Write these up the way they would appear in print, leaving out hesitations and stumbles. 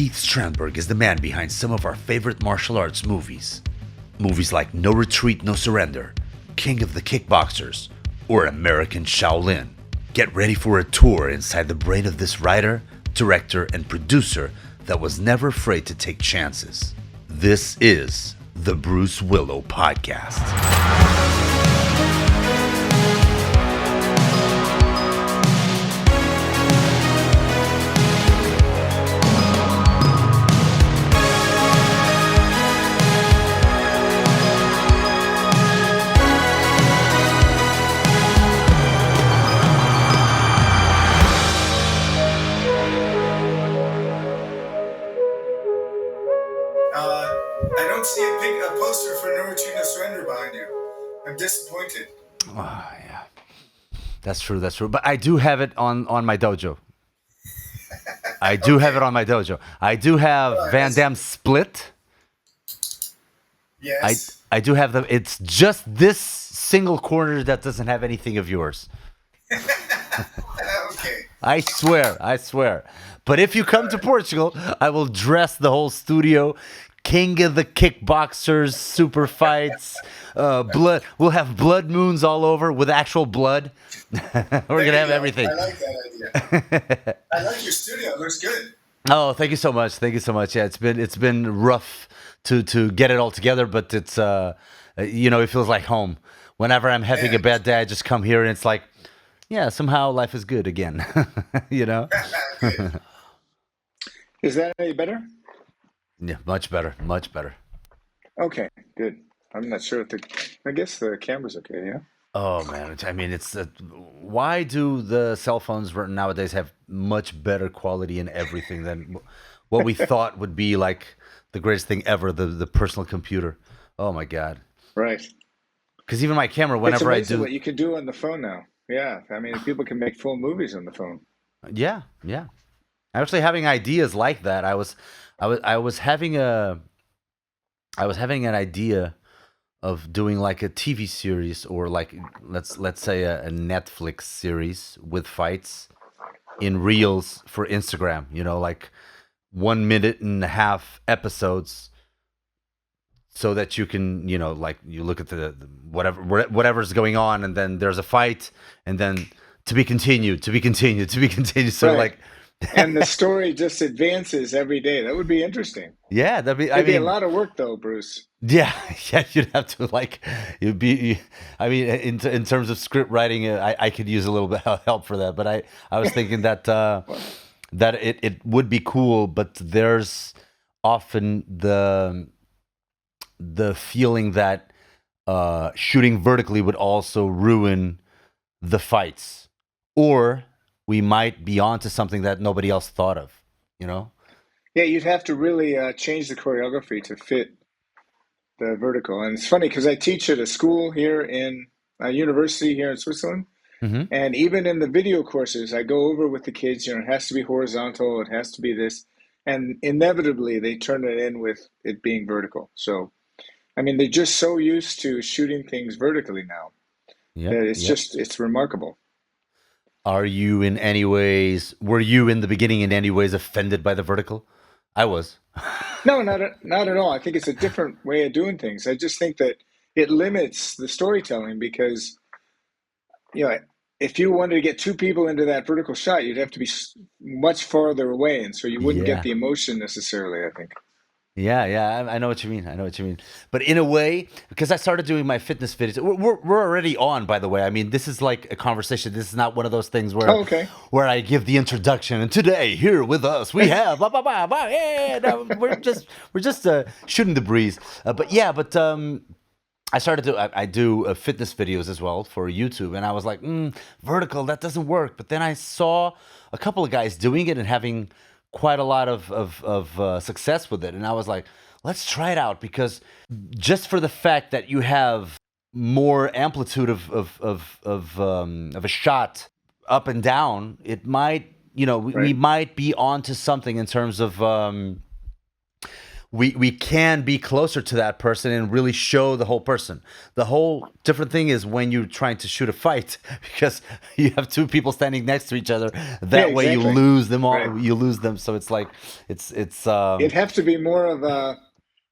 Keith Strandberg is the man behind some of our favorite martial arts movies. Movies like No Retreat, No Surrender, King of the Kickboxers, or American Shaolin. Get ready for a tour inside the brain of this writer, director, and producer that was never afraid to take chances. This is the Bruce Willow Podcast. I don't see a poster for No Retreat, No Surrender behind you. I'm disappointed. Oh, yeah. That's true. But I do have it on my dojo. I do have it on my dojo. I do have Van Damme Split. Yes. I do have them. It's just this single corner that doesn't have anything of yours. Okay. I swear. But if you come to Portugal, I will dress the whole studio. King of the Kickboxers, super fights, blood. We'll have blood moons all over with actual blood. We're gonna have everything. I like that idea. I like your studio. It looks good. Oh, thank you so much. Yeah, it's been rough to get it all together, but it's it feels like home. Whenever I'm having a bad day, I just come here and it's like, yeah, somehow life is good again. Is that any better? Yeah, much better. Okay, good. I'm not sure if I guess the camera's okay, yeah? Oh man, I mean, it's why do the cell phones nowadays have much better quality in everything than what we thought would be like the greatest thing ever, the personal computer? Oh my God. Right. Because even my camera, whenever I do what you can do on the phone now. Yeah, I mean, people can make full movies on the phone. Yeah. Actually, having ideas like that, I was having an idea of doing like a TV series or like let's say a Netflix series with fights in reels for Instagram. Like 1 minute and a half episodes, so that you can like you look at the whatever's going on, and then there's a fight, and then to be continued. So Right. like. And the story just advances every day. That would be interesting. Yeah, It'd be a lot of work, though, Bruce. Yeah, you'd have to in terms of script writing, I could use a little bit of help for that. But I was thinking that that it would be cool, but there's often the feeling that shooting vertically would also ruin the fights, or we might be onto something that nobody else thought of, Yeah, you'd have to really change the choreography to fit the vertical. And it's funny because I teach at a school here in a university here in Switzerland. Mm-hmm. And even in the video courses, I go over with the kids, it has to be horizontal, it has to be this. And inevitably, they turn it in with it being vertical. So, I mean, they're just so used to shooting things vertically now that it's remarkable. Were you in the beginning in any ways offended by the vertical? I was. No, not at all. I think it's a different way of doing things. I just think that it limits the storytelling because, if you wanted to get two people into that vertical shot, you'd have to be much farther away. And so you wouldn't get the emotion necessarily, I think. Yeah, I know what you mean. But in a way, because I started doing my fitness videos, we're already on, by the way. I mean, this is like a conversation. This is not one of those things where where I give the introduction. And today, here with us, we have blah blah blah blah. Yeah, no, we're just shooting the breeze. I do fitness videos as well for YouTube, and I was like, vertical, that doesn't work. But then I saw a couple of guys doing it and having quite a lot of success with it, and I was like, let's try it out, because just for the fact that you have more amplitude of a shot up and down, it might we might be onto something in terms of we can be closer to that person and really show the whole person. The whole different thing is when you're trying to shoot a fight because you have two people standing next to each other. Yeah, That way you exactly. lose them Right. all. You lose them. So it's like it's It'd have to be more of a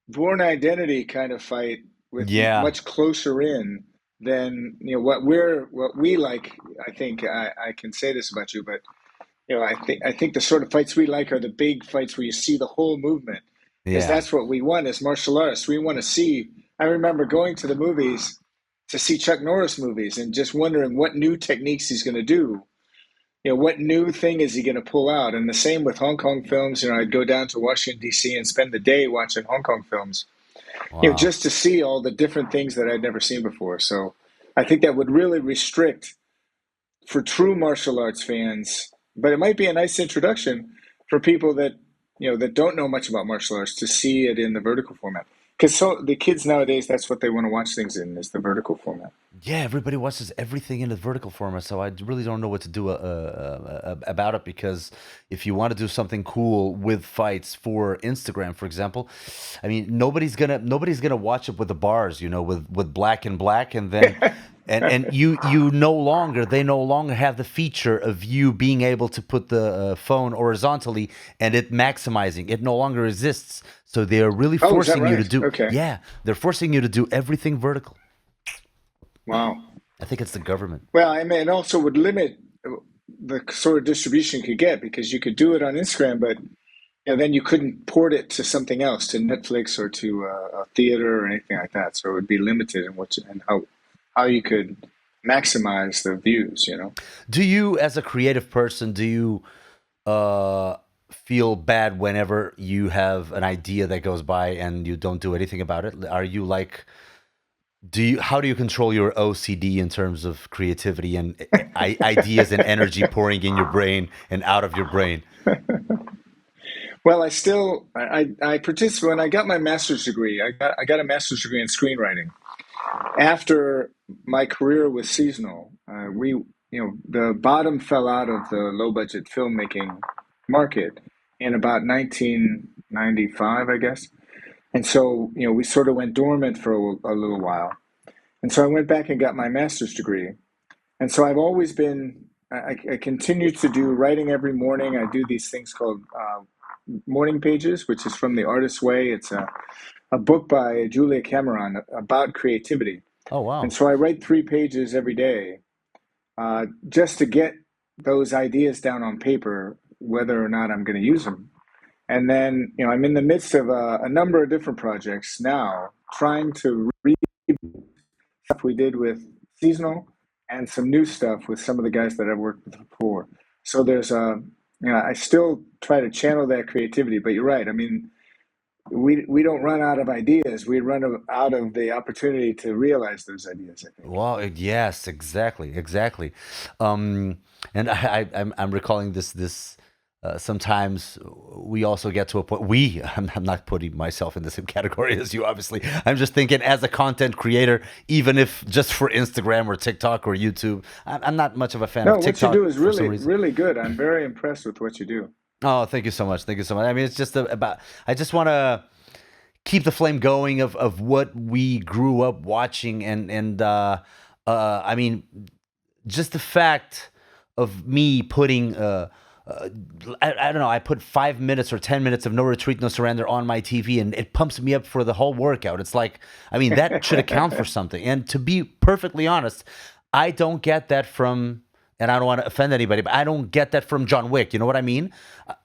born identity kind of fight with yeah. much closer in than what we like. I think I can say this about you, but I think the sort of fights we like are the big fights where you see the whole movement, because Yeah. that's what we want as martial artists. We want to see. I remember going to the movies to see Chuck Norris movies and just wondering what new techniques he's going to do. What new thing is he going to pull out? And the same with Hong Kong films. I'd go down to Washington D.C. and spend the day watching Hong Kong films. Wow. Just to see all the different things that I'd never seen before. So I think that would really restrict for true martial arts fans, but it might be a nice introduction for people that don't know much about martial arts to see it in the vertical format. Because the kids nowadays, that's what they want to watch things in, is the vertical format. Yeah, everybody watches everything in the vertical format, so I really don't know what to do about it. Because if you want to do something cool with fights for Instagram, for example, I mean nobody's gonna watch it with the bars, with black and black, and then and you no longer they no longer have the feature of you being able to put the phone horizontally and it maximizing. It no longer exists, so they are really Oh, is that forcing you to right? do. Okay. Yeah, they're forcing you to do everything vertical. Wow. I think it's the government. Well, I mean, it also would limit the sort of distribution you could get, because you could do it on Instagram, but then you couldn't port it to something else, to Netflix or to a theater or anything like that. So it would be limited in and how you could maximize the views. Do you, as a creative person, do you feel bad whenever you have an idea that goes by and you don't do anything about it? Are you like, how do you control your OCD in terms of creativity and ideas and energy pouring in your brain and out of your brain? Well, I participate when I got my master's degree. I got a master's degree in screenwriting. After my career was seasonal, the bottom fell out of the low budget filmmaking market in about 1995, I guess. And so, we sort of went dormant for a little while. And so I went back and got my master's degree. And so I've always been, I continue to do writing every morning. I do these things called morning pages, which is from The Artist's Way. It's a book by Julia Cameron about creativity. Oh And wow. so I write 3 pages every day, just to get those ideas down on paper, whether or not I'm going to use them. And then, I'm in the midst of a number of different projects now, trying to read stuff we did with seasonal and some new stuff with some of the guys that I've worked with before. So I still try to channel that creativity, but you're right. I mean, we don't run out of ideas. We run out of the opportunity to realize those ideas, I think. Well, yes, exactly, exactly. Um, and I'm recalling this. Sometimes we also get to a point. I'm not putting myself in the same category as you, obviously. I'm just thinking as a content creator, even if just for Instagram or TikTok or YouTube. I'm not much of a fan No, of what you do TikTok is for some really, reason. really good. I'm very impressed with what you do. Oh, thank you so much. Thank you so much. I mean, it's just about. I just want to keep the flame going of what we grew up watching I mean just the fact of me putting I don't know, I put 5 minutes or 10 minutes of no retreat no surrender on my TV and it pumps me up for the whole workout. It's like, I mean, that should account for something. And to be perfectly honest, I don't get that from, and I don't want to offend anybody, but I don't get that from John Wick. You know what I mean?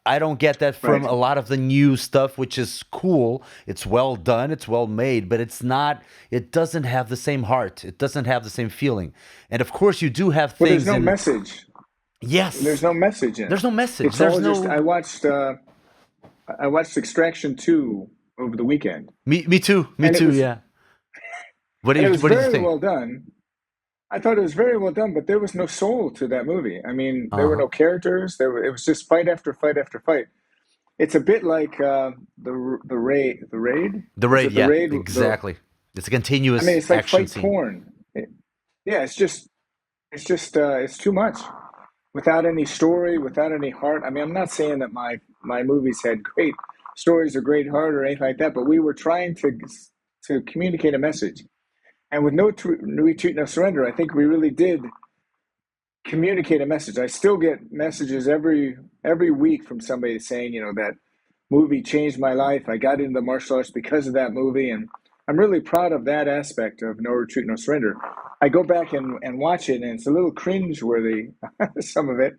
I don't get that from Right. a lot of the new stuff, which is cool. It's well done, it's well made, but it's not, it doesn't have the same heart. It doesn't have the same feeling. And of course, you do have Well, there's things no in, message. There's yes, no message in it. there's no message. It's There's all just. no, I watched Extraction 2 over the weekend, me too, me and it too, was yeah. What do and you, it was what did you very think? well done. I thought it was very well done, but there was no soul to that movie. I mean, there were Uh-huh. no characters. It was just fight after fight after fight. It's a bit like the raid. The raid, The is raid, it the yeah, raid? exactly. It's a I mean, continuous it's like action fight scene. porn. Yeah, it's too much without any story, without any heart. I mean, I'm not saying that my movies had great stories are great heart or anything like that, but we were trying to communicate a message. And with No Retreat, No Surrender, I think we really did communicate a message. I still get messages every week from somebody saying, that movie changed my life. I got into the martial arts because of that movie, and I'm really proud of that aspect of No Retreat, No Surrender. I go back and watch it, and it's a little cringe-worthy, some of it,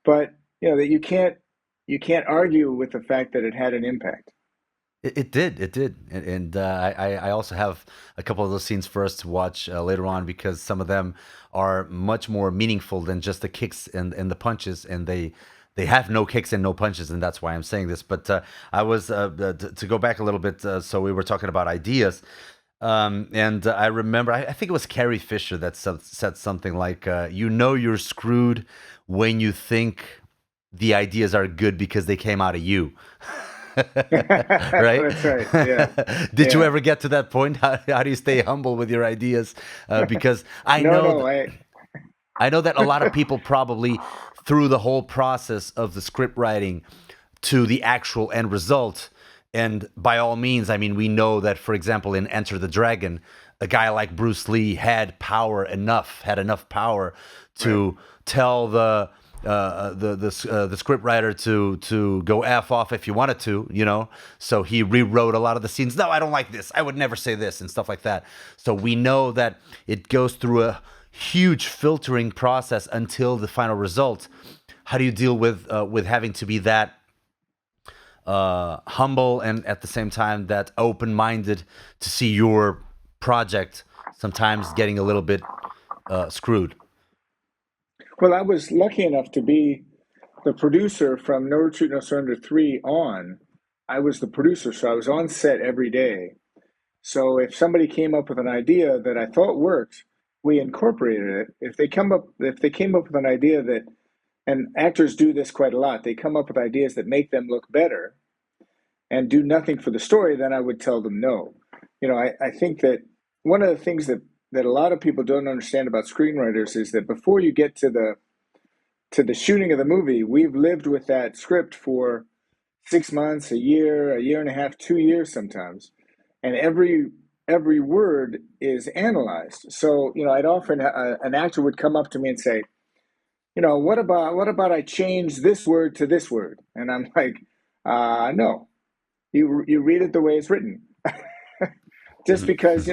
but that you can't argue with the fact that it had an impact. It did, and I also have a couple of those scenes for us to watch later on because some of them are much more meaningful than just the kicks and the punches, and they have no kicks and no punches, and that's why I'm saying this. But I was to go back a little bit, so we were talking about ideas, and I remember I think it was Carrie Fisher that said something like, "You're screwed when you think the ideas are good because they came out of you." Right? That's right. Yeah. Did you Yeah. ever get to that point? How do you stay humble with your ideas? Because No, no, I I know that a lot of people probably through the whole process of the script writing to the actual end result. And by all means, I mean we know that, for example, in Enter the Dragon, a guy like Bruce Lee had enough power right. to tell the script writer to go f off if you wanted to, So he rewrote a lot of the scenes. No, I don't like this. I would never say this and stuff like that. So we know that it goes through a huge filtering process until the final result. How do you deal with having to be that humble and at the same time that open-minded to see your project sometimes getting a little bit screwed? Well, I was lucky enough to be the producer from No Retreat, No Surrender 3 on. I was the producer, so I was on set every day. So if somebody came up with an idea that I thought worked, we incorporated it. If they came up with an idea that, and actors do this quite a lot, they come up with ideas that make them look better and do nothing for the story, then I would tell them no. I think that one of the things that a lot of people don't understand about screenwriters is that before you get to the shooting of the movie, we've lived with that script for 6 months, a year and a half, 2 years sometimes, and every word is analyzed. So I'd often an actor would come up to me and say, what about I change this word to this word? And I'm like, no, you read it the way it's written. Just because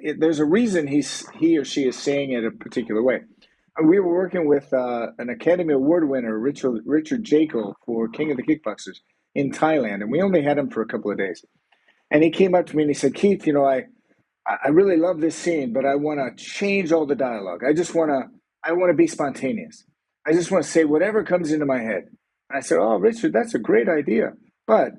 there's a reason he or she is saying it a particular way. We were working with an Academy Award winner, Richard Jaco, for King of the Kickboxers in Thailand, and we only had him for a couple of days. And he came up to me and he said, "Keith, I really love this scene, but I want to change all the dialogue. I want to be spontaneous. I just want to say whatever comes into my head." And I said, "Oh, Richard, that's a great idea, but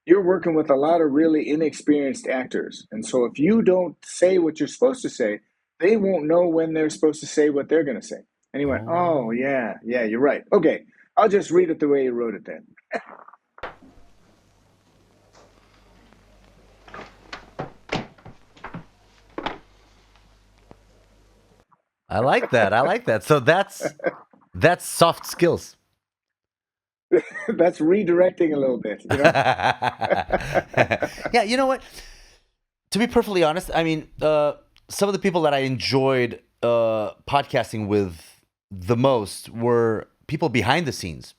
you're working with a lot of really inexperienced actors, and so if you don't say what you're supposed to say, they won't know when they're supposed to say what they're going to say." And he went, "Oh, Oh. yeah, yeah, you're right. Okay, I'll just read it the way you wrote it then." I like that. I like that. So that's soft skills. That's redirecting a little bit, Yeah, you know what? To be perfectly honest, I mean, some of the people that I enjoyed podcasting with the most were people behind the scenes.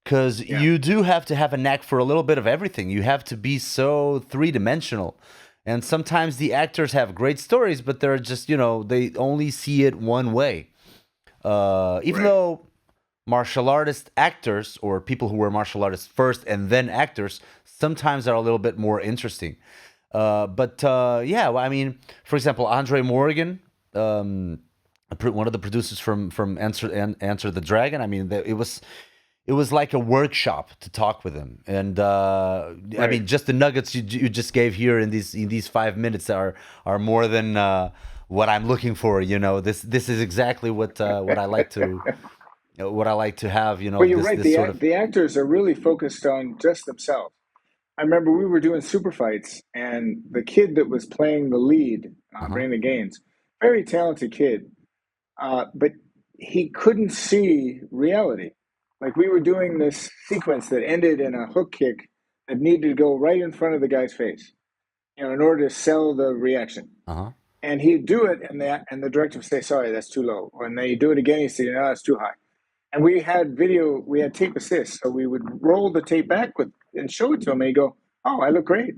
Because Yeah, you do have to have a knack for a little bit of everything. You have to be so three-dimensional. And sometimes the actors have great stories, but they're just, they only see it one way. Even right. though martial artist actors or people who were martial artists first and then actors sometimes are a little bit more interesting. But yeah, well, I mean, for example, Andre Morgan, one of the producers from Answer the Dragon. I mean, it was like a workshop to talk with him, and I Right. mean, just the nuggets you just gave here in these 5 minutes are more than what I'm looking for. This is exactly what I like to have. Well, you're right. This sort of. The actors are really focused on just themselves. I remember we were doing super fights, and the kid that was playing the lead, Uh-huh. Brandon Gaines, very talented kid, but he couldn't see reality. Like we were doing this sequence that ended in a hook kick that needed to go right in front of the guy's face, in order to sell the reaction. Uh-huh. And he'd do it, and the director would say, "Sorry, that's too low." When they do it again, he'd say, "No, that's too high." And we had tape assist, so we would roll the tape back and show it to him, and he'd go, "Oh, I look great."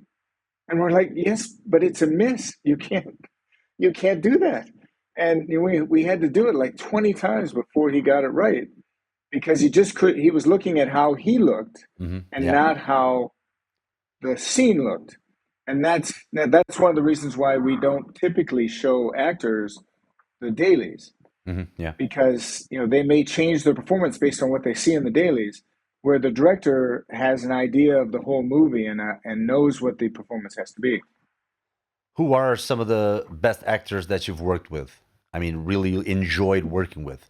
And we're like, "Yes, but it's a miss. You can't do that." And we had to do it like 20 times before he got it right, because he was looking at how he looked and Yeah. not how the scene looked. And that's one of the reasons why we don't typically show actors the dailies, Yeah. because they may change their performance based on what they see in the dailies, where the director has an idea of the whole movie and knows what the performance has to be. Who are some of the best actors that you've worked with? I mean, really enjoyed working with.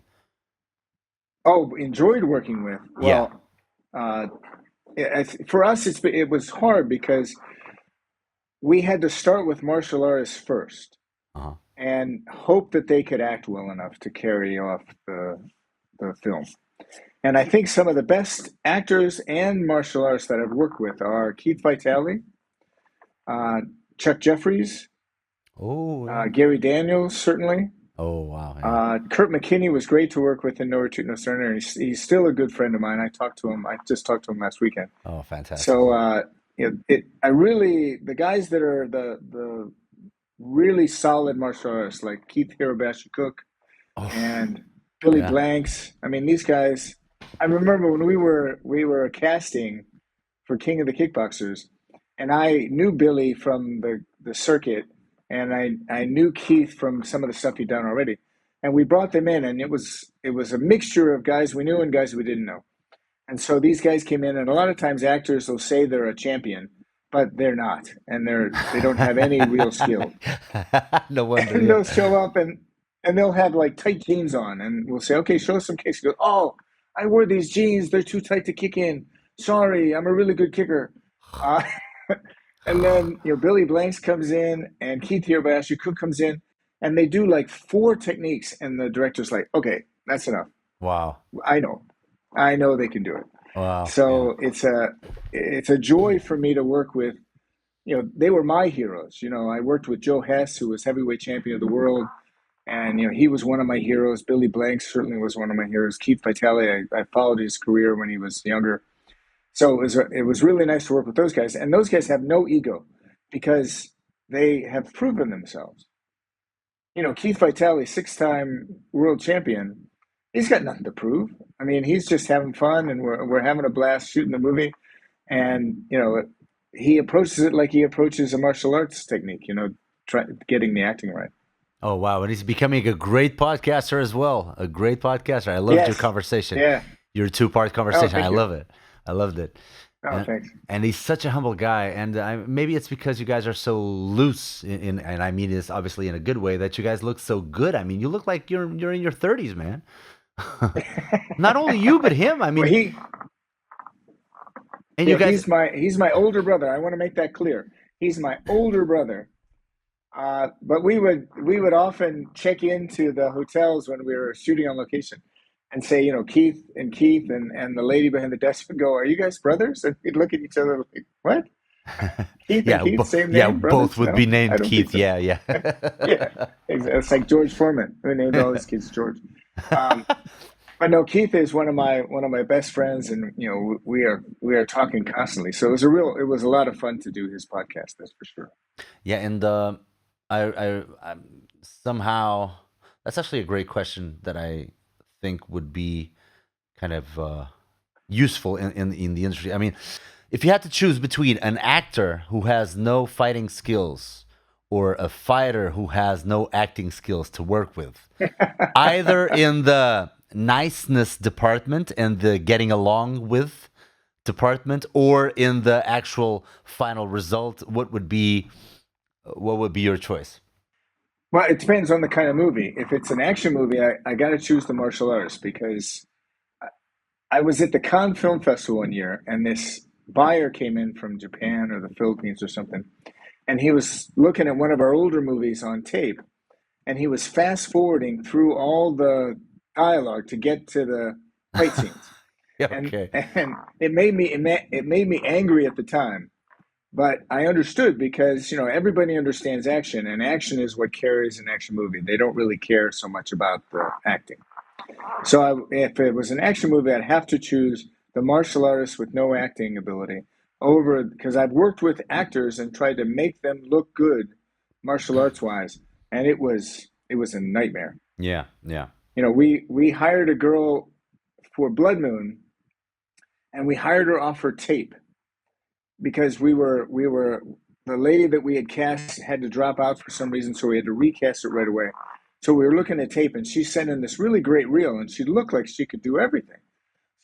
Oh, enjoyed working with. Yeah. Well, for us, it was hard because we had to start with martial artists first Uh-huh. and hope that they could act well enough to carry off the film. And I think some of the best actors and martial artists that I've worked with are Keith Vitale, Chuck Jeffries, Oh, yeah. Gary Daniels, certainly. Oh, wow. Yeah. Kurt McKinney was great to work with in No Retreat, No Surrender. He's still a good friend of mine. I talked to him. I just talked to him last weekend. Oh, fantastic. So the guys that are the really solid martial artists, like Keith Hirabashi Cook Oh, and Billy yeah. Blanks. I mean, these guys. I remember when we were casting for King of the Kickboxers, and I knew Billy from the circuit, and I knew Keith from some of the stuff he'd done already, and we brought them in, and it was a mixture of guys we knew and guys we didn't know. And so these guys came in, and a lot of times actors will say they're a champion, but they're not, and they don't have any real skill. No wonder. And Yeah. they'll show up and they'll have like tight jeans on, and we'll say, "Okay, show us some kicks." He goes, "Oh, I wore these jeans; they're too tight to kick in. Sorry, I'm a really good kicker." Uh, and then Billy Blanks comes in, and Keith Hirabashi Cook comes in, and they do like 4 techniques, and the director's like, "Okay, that's enough. Wow. I know they can do it." Wow. Yeah. So it's a joy for me to work with. They were my heroes. I worked with Joe Hess, who was heavyweight champion of the world, and he was one of my heroes. Billy Blanks certainly was one of my heroes. Keith Vitale, I followed his career when he was younger, so it was really nice to work with those guys. And those guys have no ego because they have proven themselves. Keith Vitale, 6-time world champion, he's got nothing to prove. I mean, he's just having fun, and we're having a blast shooting the movie. And he approaches it like he approaches a martial arts technique. Getting the acting right. Oh, wow. And he's becoming a great podcaster as well. A great podcaster. I loved your Yes. conversation. Yeah. Your 2-part Oh, conversation. I thank you. love it. I loved it. Oh, thanks. And he's such a humble guy. And maybe it's because you guys are so loose and I mean this obviously in a good way, that you guys look so good. I mean, you look like you're in your 30s, man. Not only you, but him. I Well, mean, and you guys. he's my older brother. I want to make that clear. He's my older brother. But we would often check into the hotels when we were shooting on location and say, Keith and the lady behind the desk would go, "Are you guys brothers?" And we'd look at each other like, "What? Keith and Keith, same name, brothers?" Both would No, be I named don't Keith. think so. Yeah, yeah. Yeah, it's like George Foreman, who named all his kids George. But no, Keith is one of my best friends, and we are talking constantly. So it was a lot of fun to do his podcast. That's for sure. Yeah, and I somehow that's actually a great question that I think would be kind of useful in the industry. I mean, if you had to choose between an actor who has no fighting skills or a fighter who has no acting skills to work with, either in the niceness department and the getting along with department, or in the actual final result, what would be your choice? Well, it depends on the kind of movie. If it's an action movie, I got to choose the martial arts, because I was at the Cannes Film Festival one year, and this buyer came in from Japan or the Philippines or something, and he was looking at one of our older movies on tape, and he was fast forwarding through all the dialogue to get to the fight scenes. Okay. and it made me angry at the time. But I understood because everybody understands action, and action is what carries an action movie. They don't really care so much about the acting. So if it was an action movie, I'd have to choose the martial artist with no acting ability over because I've worked with actors and tried to make them look good martial arts wise, and it was a nightmare. Yeah, yeah. We hired a girl for Blood Moon, and we hired her off her tape because we were the lady that we had cast had to drop out for some reason, so we had to recast it right away. So we were looking at tape, and she sent in this really great reel, and she looked like she could do everything.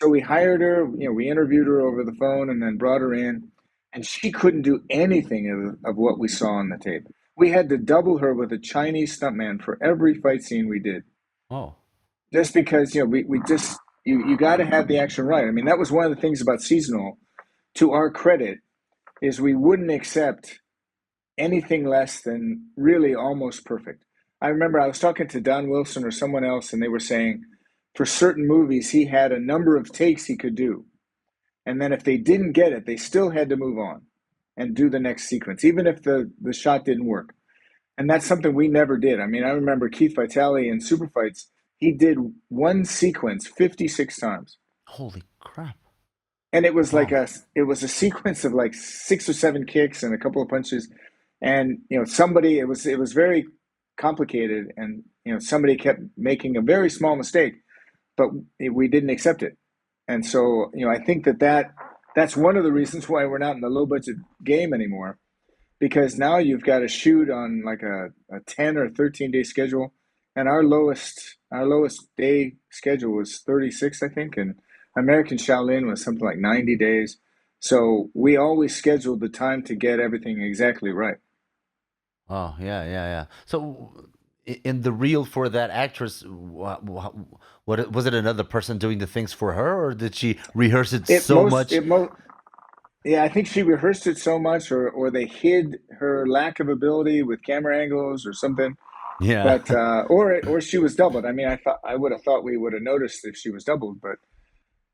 So we hired her, we interviewed her over the phone, and then brought her in, and she couldn't do anything of what we saw on the tape. We had to double her with a Chinese stuntman for every fight scene we did, Oh, just because we just you got to have the action right. I mean, that was one of the things about seasonal. To our credit, is we wouldn't accept anything less than really almost perfect. I remember I was talking to Don Wilson or someone else, and they were saying for certain movies he had a number of takes he could do, and then if they didn't get it, they still had to move on and do the next sequence, even if the shot didn't work. And that's something we never did. I mean, I remember Keith Vitale in Super Fights. He did one sequence 56 times, holy crap. and it was Wow. it was a sequence of like 6 or 7 kicks and a couple of punches, and somebody it was very complicated, and somebody kept making a very small mistake, but we didn't accept it. And so I think that's one of the reasons why we're not in the low budget game anymore, because now you've got to shoot on like a 10 or 13 day schedule, and our lowest day schedule was 36, I think, and American Shaolin was something like 90 days. So we always scheduled the time to get everything exactly right. Oh, yeah, yeah, yeah. So, in the reel for that actress, what was it? Another person doing the things for her, or did she rehearse it It so most much? it most Yeah, I think she rehearsed it so much, or they hid her lack of ability with camera angles or something. Yeah, But or she was doubled. I mean, I would have thought we would have noticed if she was doubled, but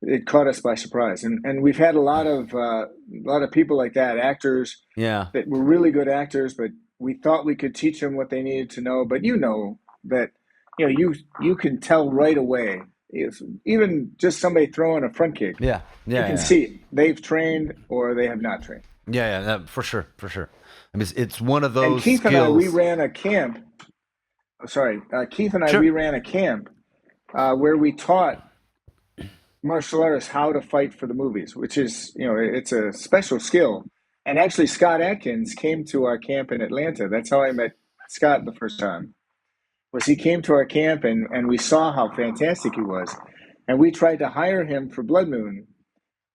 it caught us by surprise. And we've had a lot of people like that, actors yeah, that were really good actors, but we thought we could teach them what they needed to know. But that you can tell right away if even just somebody throwing a front kick, yeah, you yeah, can yeah, see they've trained or they have not trained. yeah, yeah. For sure, for sure. I mean, it's one of And those Keith and I, we skills. ran a camp. Oh, sorry, Keith and I, Sure. we ran a camp where we taught martial artists how to fight for the movies, which is, it's a special skill. And actually, Scott Atkins came to our camp in Atlanta. That's how I met Scott the first time. Was he came to our camp, and we saw how fantastic he was, and we tried to hire him for Blood Moon,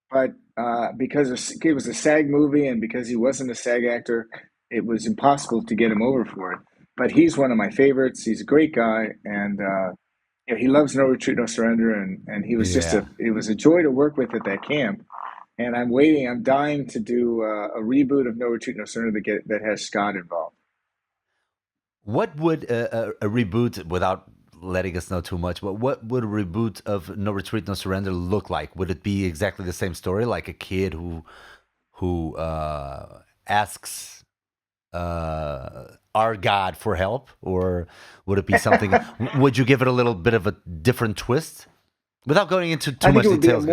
but because it was a SAG movie and because he wasn't a SAG actor, it was impossible to get him over for it. But he's one of my favorites. He's a great guy, and he loves No Retreat, No Surrender, and he was Yeah. it was a joy to work with at that camp. And I'm dying to do a reboot of No Retreat, No Surrender that has Scott involved. What would a reboot, without letting us know too much, but what would a reboot of No Retreat, No Surrender look like? Would it be exactly the same story, like a kid who asks our God for help, or would it be something? Would you give it a little bit of a different twist, without going into too I think much details?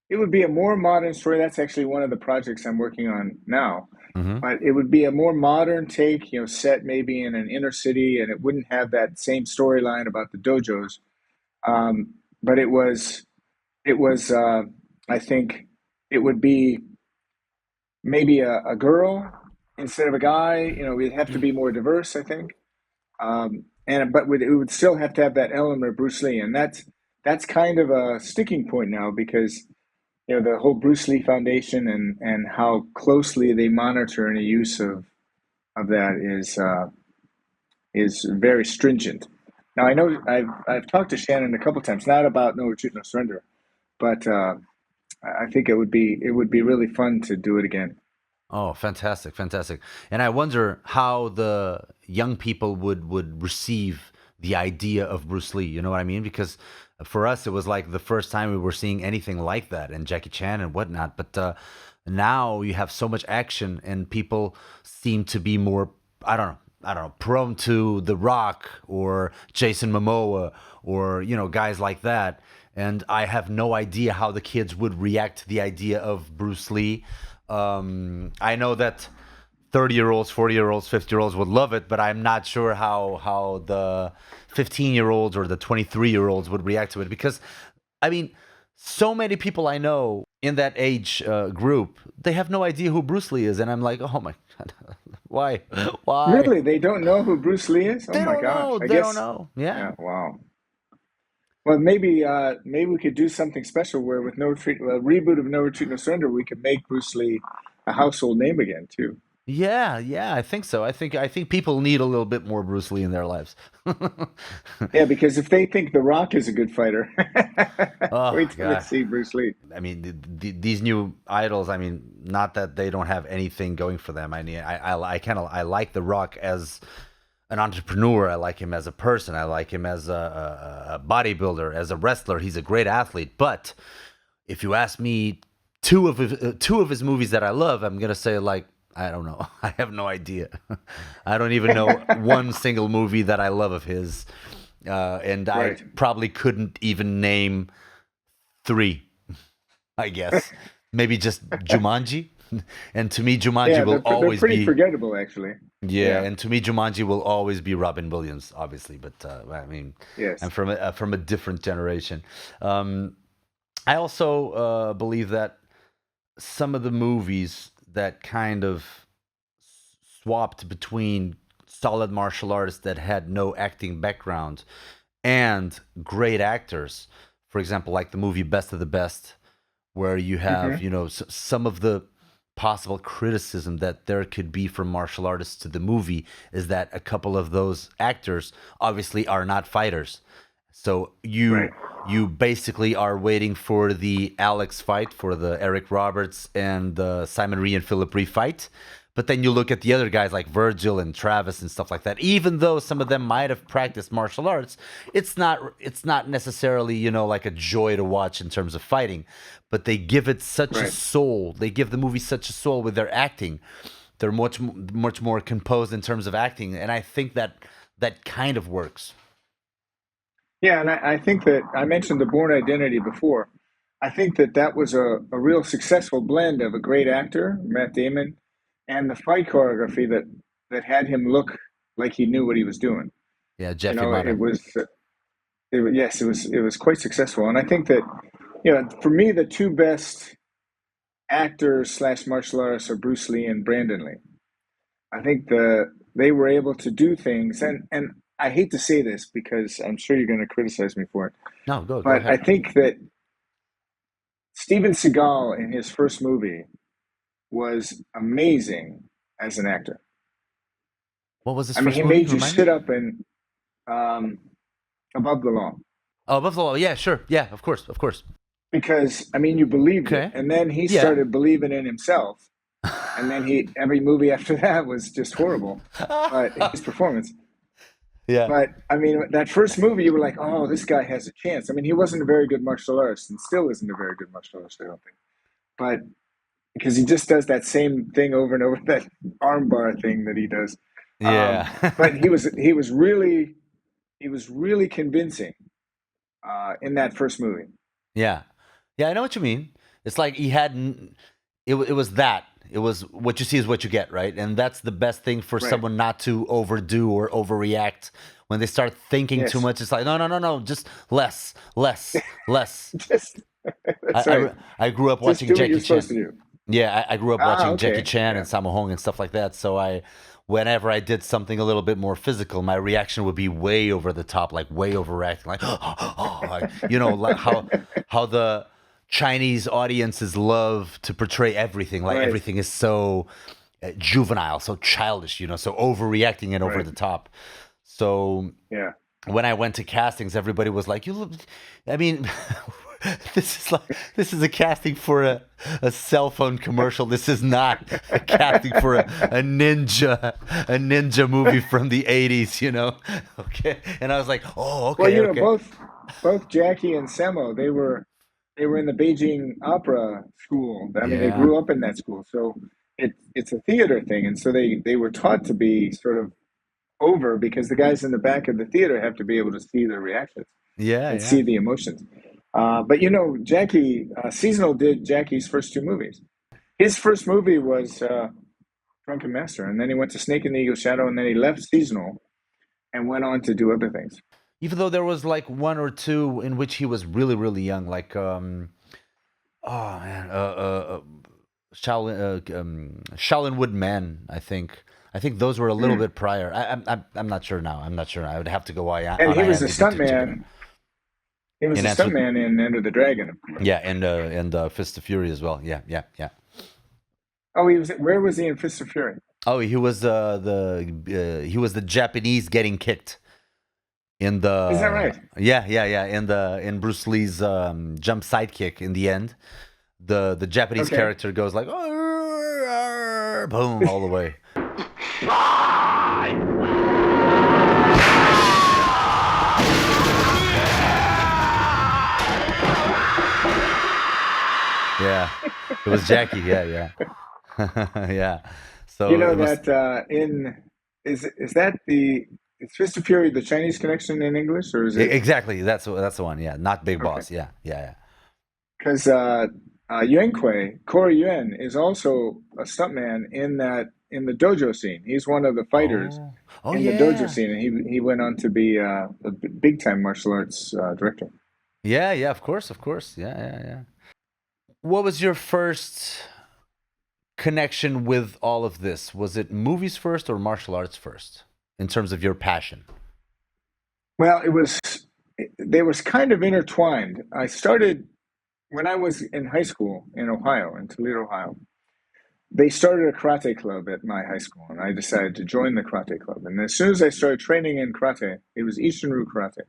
it would be a more modern story. That's actually one of the projects I'm working on now. Mm-hmm. But it would be a more modern take, set maybe in an inner city, and it wouldn't have that same storyline about the dojos. But it was, I think, it would be maybe a girl instead of a guy. We'd have to be more diverse, I think. It would still have to have that element of Bruce Lee, and that's kind of a sticking point now because the whole Bruce Lee Foundation and how closely they monitor any use of that is very stringent. Now I know I've talked to Shannon a couple times, not about No Retreat, No Surrender, but I think it would be really fun to do it again. Oh, fantastic, fantastic. And I wonder how the young people would receive the idea of Bruce Lee. You know what I mean? Because for us, it was like the first time we were seeing anything like that, and Jackie Chan and whatnot. But now you have so much action, and people seem to be more, I don't know, prone to The Rock or Jason Momoa or, guys like that. And I have no idea how the kids would react to the idea of Bruce Lee. I know that 30-year-olds, 40-year-olds, 50-year-olds would love it, but I'm not sure how the 15-year-olds or the 23-year-olds would react to it. Because, I mean, so many people I know in that age group, they have no idea who Bruce Lee is. And I'm like, oh my God, why? Why? Really, they don't know who Bruce Lee is? Oh They my don't gosh! know. I They don't guess. know. Yeah. Yeah. Wow. Well, maybe we could do something special where with No Retreat, a reboot of No Retreat, No Surrender, we could make Bruce Lee a household name again too. Yeah, yeah, I think so. I think people need a little bit more Bruce Lee in their lives. Yeah, because if they think The Rock is a good fighter, Oh wait my till they God. see Bruce Lee. I mean, these new idols. I mean, not that they don't have anything going for them. I mean, I like The Rock as an entrepreneur. I like him as a person. I like him as a bodybuilder, as a wrestler. He's a great athlete. But if you ask me, two of his movies that I love, I'm gonna say like I don't know. I have no idea. I don't even know one single movie that I love of his, and I Right. probably couldn't even name three. I guess maybe just Jumanji, and to me, Jumanji Yeah, will they're always pretty be. forgettable, actually. Yeah, Yeah. and to me, Jumanji will always be Robin Williams, obviously. But I mean, I'm Yes. from a different generation. Um, I also believe that some of the movies that kind of swapped between solid martial artists that had no acting background and great actors, for example, like the movie Best of the Best, where you have, Hmm. some of the possible criticism that there could be from martial artists to the movie is that a couple of those actors obviously are not fighters. So Right. you basically are waiting for the Alex fight, for the Eric Roberts and the Simon Rhee and Philip Rhee fight. But then you look at the other guys like Virgil and Travis and stuff like that. Even though some of them might have practiced martial arts, it's not necessarily, like a joy to watch in terms of fighting. But they give it such a Right. soul. They give the movie such a soul with their acting. They're much more composed in terms of acting, and I think that kind of works. Yeah, and I think that I mentioned the Born Identity before. I think that that was a real successful blend of a great actor, Matt Damon, and the fight choreography that had him look like he knew what he was doing. Yeah, You Jeffy know, Mata. yes, it was quite successful, and I think that for me the two best actors slash martial artists are Bruce Lee and Brandon Lee. I think they were able to do things, and I hate to say this because I'm sure you're going to criticize me for it, No, go but I ahead. think that Steven Seagal in his first movie was amazing as an actor. What was his I mean, first he movie? made you Remind me. sit up and um, above the law Oh, Buffalo. Yeah, sure. Yeah, of course, of course. because I mean you believed it, Okay. and then he Yeah. started believing in himself, and then every movie after that was just horrible. But his performance. Yeah. But I mean, that first movie, you were like, "Oh, this guy has a chance." I mean, he wasn't a very good martial artist, and still isn't a very good martial artist, I don't think. But because he just does that same thing over and over, that armbar thing that he does. Yeah. But he was really convincing in that first movie. Yeah. Yeah, I know what you mean. It's like he had it was that. It was what you see is what you get, right? And that's the best thing for Right. someone not to overdo or overreact. When they start thinking too Yes. much, it's like no, no, no, no, just less, less, less. Just that's right. I grew up Just watching do what you're Jackie Chan. supposed to do. Yeah, I grew up Ah, watching Jackie okay. Chan Yeah. and Sammo Hung and stuff like that. So whenever I did something a little bit more physical, my reaction would be way over the top, like way overacting, like, like, like how the Chinese audiences love to portray everything, like Right. everything is so juvenile, so childish, so overreacting and over Right. the top. So Yeah. when I went to castings, everybody was like, "You look." I mean, This is a casting for a cell phone commercial. This is not a casting for a ninja movie from the 80s, you know. Okay. And I was like, "Oh, Well, okay, okay." both Jackie and Samo, they were in the Beijing Opera School. I mean, they Yeah. grew up in that school, so it's a theater thing, and so they were taught to be sort of over because the guys in the back of the theater have to be able to see the reactions Yeah, and yeah. see the emotions. But Jackie Seasonal did Jackie's first two movies. His first movie was Drunken Master, and then he went to Snake and the Eagle Shadow, and then he left Seasonal and went on to do other things. Even though there was like one or two in which he was really, really young, like oh man, Shaolin Wood Man, I think. I think those were a little Mm. bit prior. I'm not sure now. I'm not sure. I would have to go And on he was a IMDb to check it out. stuntman. He was In a answer, stuntman in Enter the Dragon, of course. yeah, and Fist of Fury as well. Yeah, yeah, yeah. Oh, he was. Where was he in Fist of Fury? Oh, he was he was the Japanese getting kicked in Is that the right? yeah in Bruce Lee's jump sidekick in the end. The Japanese Okay. character goes like "Arr, arr," boom all the way. Yeah, it was Jackie. Yeah, yeah, yeah. You So know it was that in is that the is Fist of Fury the Chinese connection in English, or is it exactly that's the one. Yeah, not Big okay? Boss. Yeah, yeah, Because Yuan Kui, Corey Yuan, is also a stuntman in the dojo scene. He's one of the yeah. fighters Oh in the dojo yeah, scene, and he went on to be a big time martial arts director. yeah, yeah. Of course, of course. Yeah, yeah, yeah. What was your first connection with all of this? Was it movies first or martial arts first in terms of your passion? Well, they was kind of intertwined. I started when I was in high school in Ohio, in Toledo, Ohio. They started a karate club at my high school, and I decided to join the karate club. And as soon as I started training in karate, it was Ishinru karate,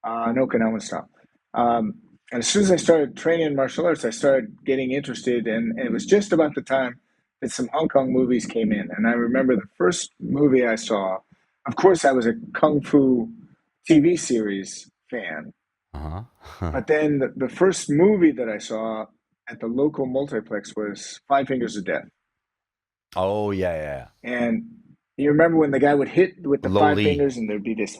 no Okinawan style. Um, and as soon as I started training in martial arts, I started getting interested, and it was just about the time that some Hong Kong movies came in. And I remember the first movie I saw. Of course, I was a kung fu TV series fan, Uh-huh. but then the first movie that I saw at the local multiplex was Five Fingers of Death. Oh yeah, yeah. And you remember when the guy would hit with the Low five Lee. fingers, and there'd be this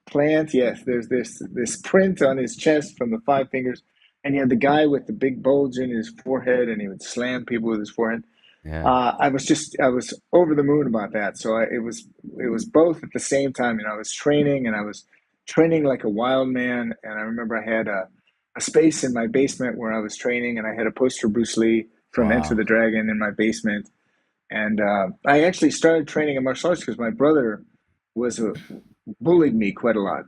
plant. Yes, there's this print on his chest from the five fingers, and you had the guy with the big bulge in his forehead, and he would slam people with his forehead. Yeah. I was over the moon about that. So it was both at the same time. I was training, and I was training like a wild man. And I remember I had a space in my basement where I was training, and I had a poster of Bruce Lee from Enter Wow. the Dragon in my basement. And I actually started training in martial arts because my brother was bullied me quite a lot,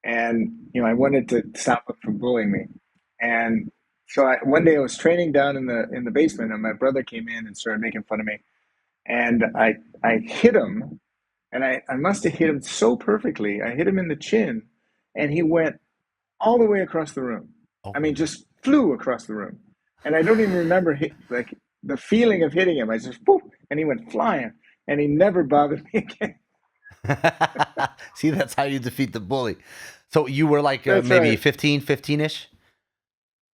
and I wanted to stop him from bullying me. And so one day I was training down in the basement, and my brother came in and started making fun of me. And I hit him, and I must have hit him so perfectly. I hit him in the chin, and he went all the way across the room. I mean, Oh. just flew across the room. And I don't even remember like the feeling of hitting him. I just poof, and he went flying, and he never bothered me again. See, that's how you defeat the bully. So you were like That's maybe right. 15-ish?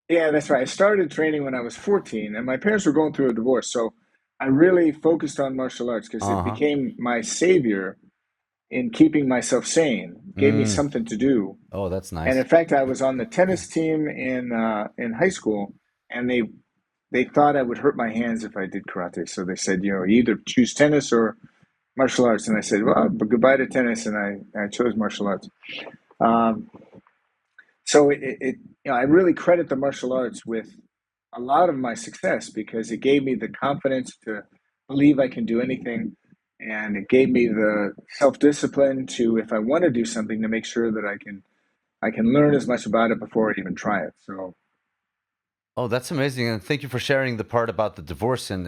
Yeah, that's right. I started training when I was 14, and my parents were going through a divorce. So I really focused on martial arts because it Uh-huh. became my savior in keeping myself sane, gave me Mm. something to do. Oh, that's And in nice. fact, I was on the tennis team in high school, and they thought I would hurt my hands if I did karate. So they said, either choose tennis or martial arts. And I said, well, but goodbye to tennis, and I chose martial arts. Um, so I really credit the martial arts with a lot of my success because it gave me the confidence to believe I can do anything, and it gave me the self discipline to, if I want to do something, to make sure that I can learn as much about it before I even try it. So Oh, that's amazing, and thank you for sharing the part about the divorce and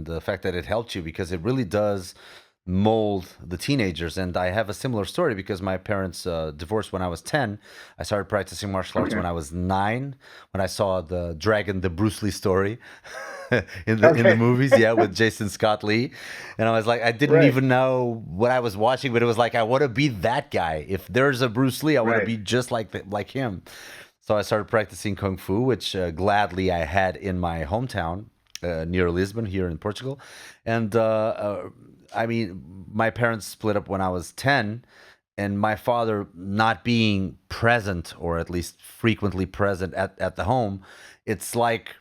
the fact that it helped you because it really does. mold the teenagers. And I have a similar story because my parents divorced when I was 10. I started practicing martial arts Okay. when I was 9, when I saw the Dragon, the Bruce Lee story in the Okay. movies, yeah, with Jason Scott Lee. And I was like, I didn't Right. even know what I was watching, but it was like, I want to be that guy. If there's a Bruce Lee, I want to Right. be just like him. So I started practicing Kung Fu, which gladly I had in my hometown near Lisbon here in Portugal. And I mean, my parents split up when I was 10, and my father not being present, or at least frequently present at the home, it's like,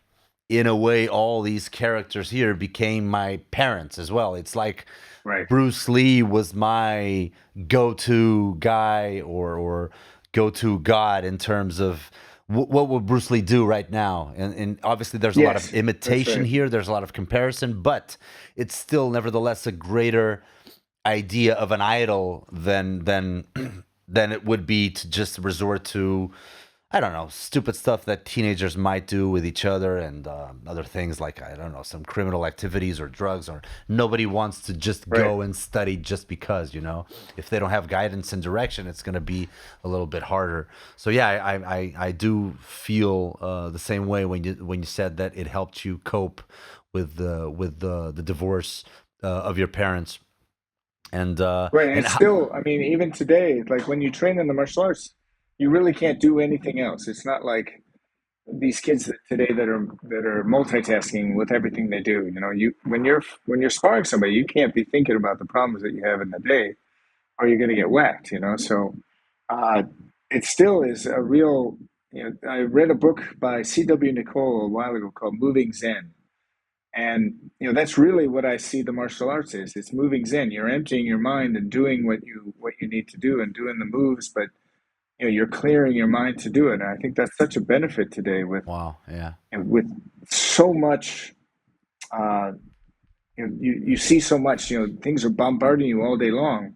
in a way, all these characters here became my parents as well. It's like Right. Bruce Lee was my go-to guy, or go-to god in terms of what would Bruce Lee do right now. And obviously there's a lot of Yes, that's imitation right. here. There's a lot of comparison, but it's still nevertheless a greater idea of an idol than than it would be to just resort to, I don't know, stupid stuff that teenagers might do with each other, and other things like, I don't know, some criminal activities or drugs. Or nobody wants to just Right. go and study just because, if they don't have guidance and direction, it's going to be a little bit harder. So yeah, I do feel the same way when you said that it helped you cope with the divorce of your parents. And Right. And and it's how, still, I mean, even today, like when you train in the martial arts, you really can't do anything else. It's not like these kids today that are multitasking with everything they do. You know, when you're sparring somebody, you can't be thinking about the problems that you have in the day, or you're going to get whacked. You know, so uh, it still is a real. You know, I read a book by C.W. Nicole a while ago called Moving Zen, and that's really what I see the martial arts is. It's moving Zen. You're emptying your mind and doing what you need to do and doing the moves, but you're clearing your mind to do it. And I think that's such a benefit today with wow, yeah, with so much. Uh, you see so much. Things are bombarding you all day long,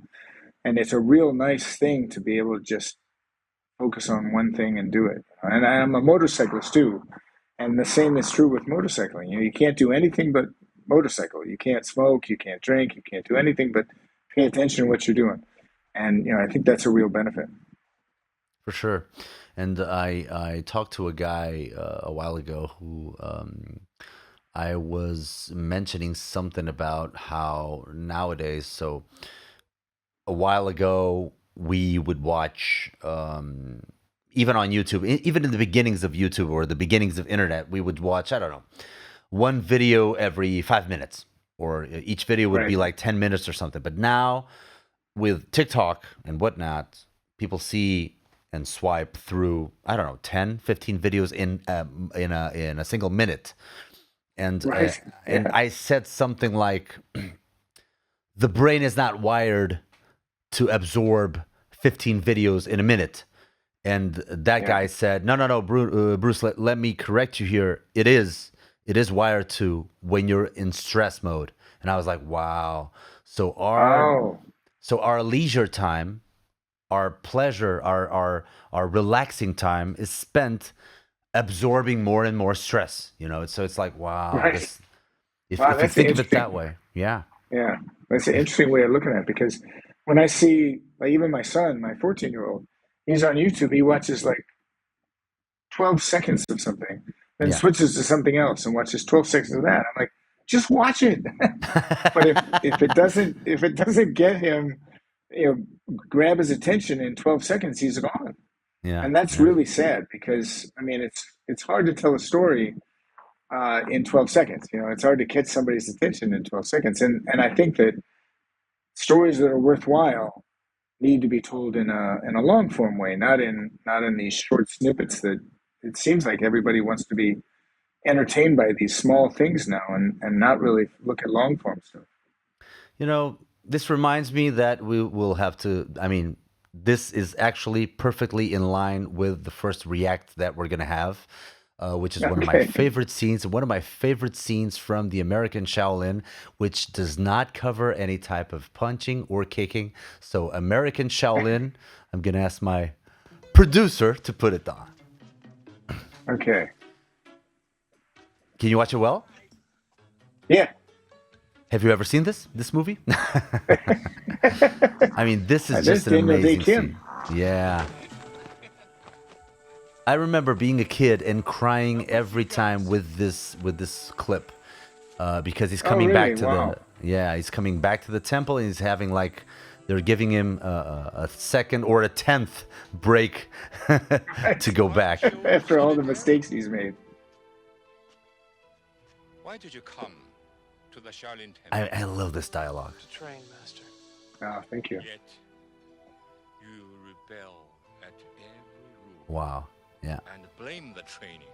and it's a real nice thing to be able to just focus on one thing and do it. And I'm a motorcyclist too, and the same is true with motorcycling. You can't do anything but motorcycle. You can't smoke, you can't drink, you can't do anything but pay attention to what you're doing. And I think that's a real benefit. for sure. And I talked to a guy a while ago who I was mentioning something about how nowadays. So a while ago we would watch, even on YouTube, even in the beginnings of YouTube or the beginnings of internet, we would watch, I don't know, one video every 5 minutes, or each video would be Right. like 10 minutes or something. But now with TikTok and whatnot, people see and swipe through, I don't know, 10, 15 videos in a single minute. Right. And Yeah. I said something like, the brain is not wired to absorb 15 videos in a minute. And that Yeah. guy said, no, no, no, Bruce, let me correct you here. It is wired to when you're in stress mode. And I was like, wow. So our Oh. so our leisure time, our pleasure, our relaxing time is spent absorbing more and more stress. So it's like, wow, Right. this, if Wow, if you that's an think of it that interesting. way, yeah, Yeah, that's an interesting way of looking at it because when I see, like, even my son, my 14-year-old, he's on YouTube. He watches like 12 seconds of something, then yeah. switches to something else and watches 12 seconds of that. I'm like, just watch it. But if it doesn't get him, grab his attention in 12 seconds, he's gone. Yeah, And that's yeah. really sad because I mean it's hard to tell a story in 12 seconds. It's hard to catch somebody's attention in 12 seconds. And I think that stories that are worthwhile need to be told in a long form way, not in these short snippets that it seems like everybody wants to be entertained by these small things now and not really look at long form stuff. This reminds me that we will have to, I mean, this is actually perfectly in line with the first react that we're going to have, which is one of my Okay. favorite scenes, one of my favorite scenes from the American Shaolin, which does not cover any type of punching or kicking. So, American Shaolin, I'm going to ask my producer to put it on. Okay. Can you watch it well? Yeah. Have you ever seen this movie? I mean, this is There's just an Daniel Day amazing Kim. scene. Yeah. I remember being a kid and crying every time with this clip, because he's Oh, coming really? back to Wow. he's coming back to the temple, and he's having like they're giving him a second or a 10th break to go back. After all the mistakes he's made. Why did you come to the Shaolin Temple? I love this dialogue. To train, master. Oh, thank you. Yet you rebel at every rule Wow. Yeah. and blame the training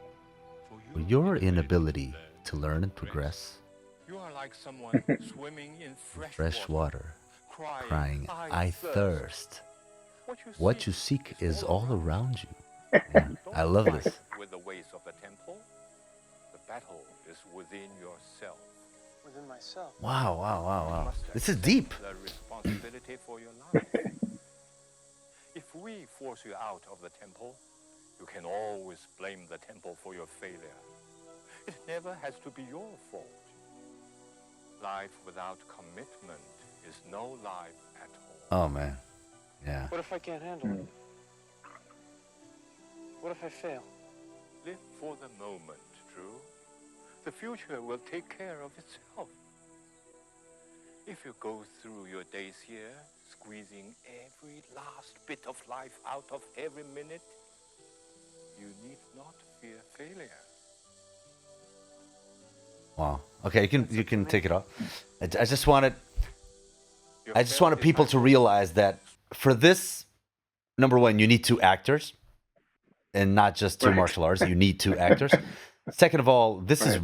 for For your your inability to learn and progress. progress, You are like someone swimming in fresh water, crying, I I thirst. What What you seek is all around you. Yeah, I love this. With the ways of the temple, the battle is within yourself. Within myself. Wow, wow, wow, You wow. must This is accept deep. The responsibility for your life. If we force you out of the temple, you can always blame the temple for your failure. It never has to be your fault. Life without commitment is no life at all. Oh man. Yeah. What if I can't handle it? What if I fail? Live for the moment, Drew. The future will take care of itself. If you go through your days here, squeezing every last bit of life out of every minute, you need not fear failure. Wow. Okay, you can take it off. I just wanted Your I just wanted failure is people my to realize that for this, number one, you need two actors, and not just two Right. martial arts. You need two actors. Second of all, this is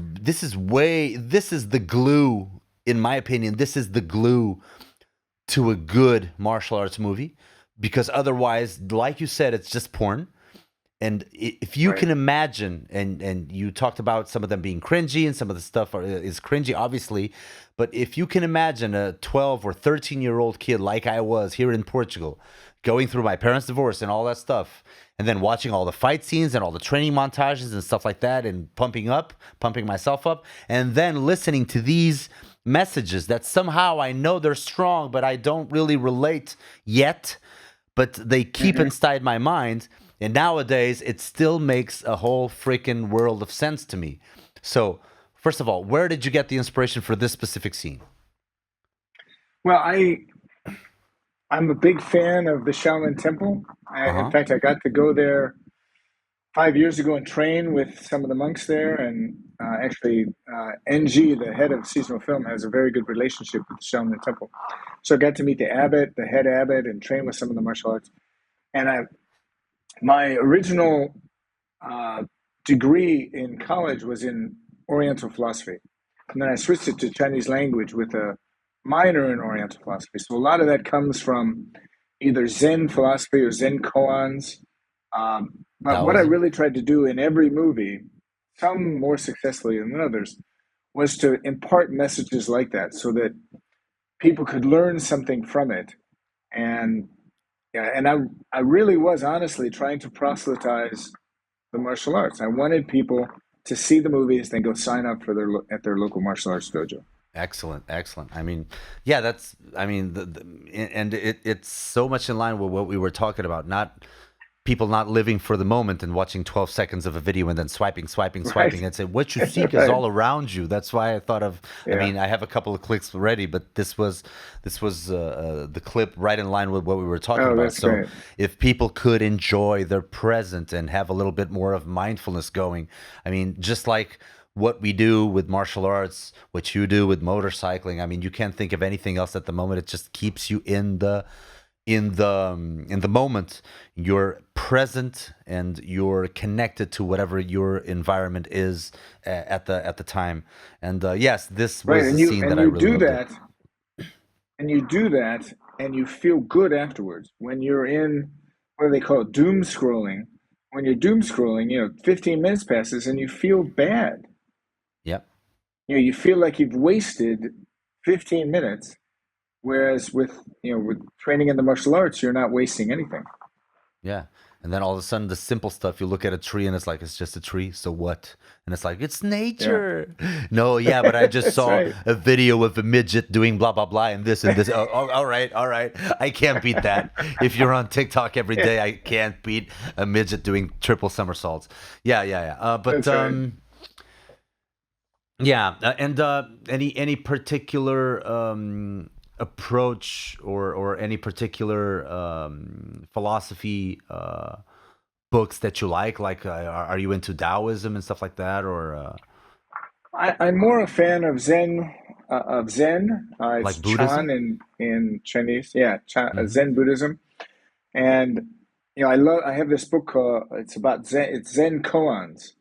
the glue, in my opinion. This is the glue to a good martial arts movie, because otherwise, like you said, it's just porn. And if you Right. can imagine, and you talked about some of them being cringy, and some of the stuff is cringy, obviously, but if you can imagine a 12 or 13-year-old kid like I was here in Portugal, going through my parents' divorce and all that stuff, and then watching all the fight scenes and all the training montages and stuff like that, and pumping myself up, and then listening to these messages that somehow I know they're strong, but I don't really relate yet, but they keep inside my mind. And nowadays, it still makes a whole freaking world of sense to me. So, first of all, where did you get the inspiration for this specific scene? Well, I'm a big fan of the Shaolin Temple. Uh-huh. In fact, I got to go there 5 years ago and train with some of the monks there. And actually, NG, the head of seasonal film, has a very good relationship with the Shaolin Temple. So I got to meet the abbot, the head abbot, and train with some of the martial arts. And my original degree in college was in Oriental philosophy. And then I switched it to Chinese language with a minor in Oriental philosophy. So a lot of that comes from either Zen philosophy or Zen koans. But what I Taoism? really tried to do in every movie, some more successfully than others, was to impart messages like that so that people could learn something from it. And yeah, and I really was honestly trying to proselytize the martial arts. I wanted people to see the movies, then go sign up for at their local martial arts dojo. Excellent, excellent. I mean, yeah, and it's so much in line with what we were talking about. Not people not living for the moment and watching 12 seconds of a video and then swiping, Right. and say what you seek is Right. all around you. That's why I thought of. I Yeah. mean, I have a couple of clicks ready, but this was the clip right in line with what we were talking Oh, about. that's So great. if people could enjoy their present and have a little bit more of mindfulness going, I mean, just like what we do with martial arts, what you do with motorcycling. I mean, you can't think of anything else at the moment. It just keeps you in the moment. You're present and you're connected to whatever your environment is at the time. And yes, this Right. was a And scene that I you really do loved. that, and you feel good afterwards. When you're in, what do they call it, doom scrolling? When you're doom scrolling, 15 minutes passes and you feel bad. Yep. You feel like you've wasted 15 minutes, whereas with training in the martial arts, you're not wasting anything. Yeah. And then all of a sudden, the simple stuff, you look at a tree and it's just a tree. So what? And it's like, it's Yeah, nature. No, yeah, but I just that's saw right. a video of a midget doing blah, blah, blah, and this and this. Oh, all right, all right. I can't beat that. If you're on TikTok every Yeah, day, I can't beat a midget doing triple somersaults. Yeah, yeah, yeah. But that's right. yeah, and any particular approach or any particular philosophy books that you like? Like, are you into Taoism and stuff like that, or I'm more a fan of Zen. Zen. It's like Buddhism? Chan in Chinese. Yeah, Chan, Hmm. Zen Buddhism. And I love. I have this book called. It's about Zen. It's Zen koans,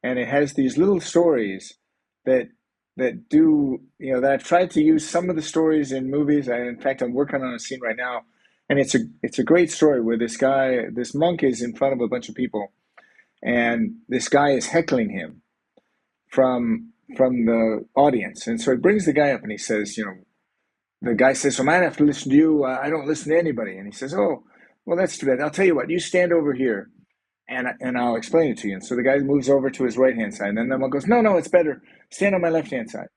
and it has these little stories that do that I've tried to use some of the stories in movies. In fact, I'm working on a scene right now, and it's a great story where this monk is in front of a bunch of people, and this guy is heckling him from the audience, and so he brings the guy up and he says, the guy says, "So I might have to listen to you. I don't listen to anybody." And he says, "Oh, well, that's too bad. I'll tell you what. You stand over here, and I'll explain it to you." And so the guy moves over to his right hand side, and then the monk goes, "No, no, it's better. Stand on my left hand side."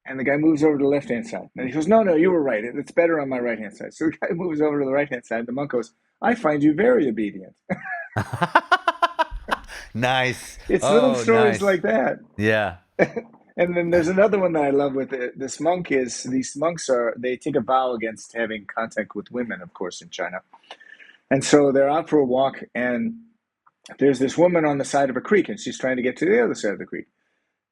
And the guy moves over to the left hand side, and he goes, "No, no, you were right. It's better on my right hand side." So the guy moves over to the right hand side. The monk goes, "I find you very obedient." Nice. It's little Oh, stories nice. like that. Yeah. And then there's another one that I love with it. These monks they take a vow against having contact with women, of course, in China. And so they're out for a walk, and there's this woman on the side of a creek, and she's trying to get to the other side of the creek.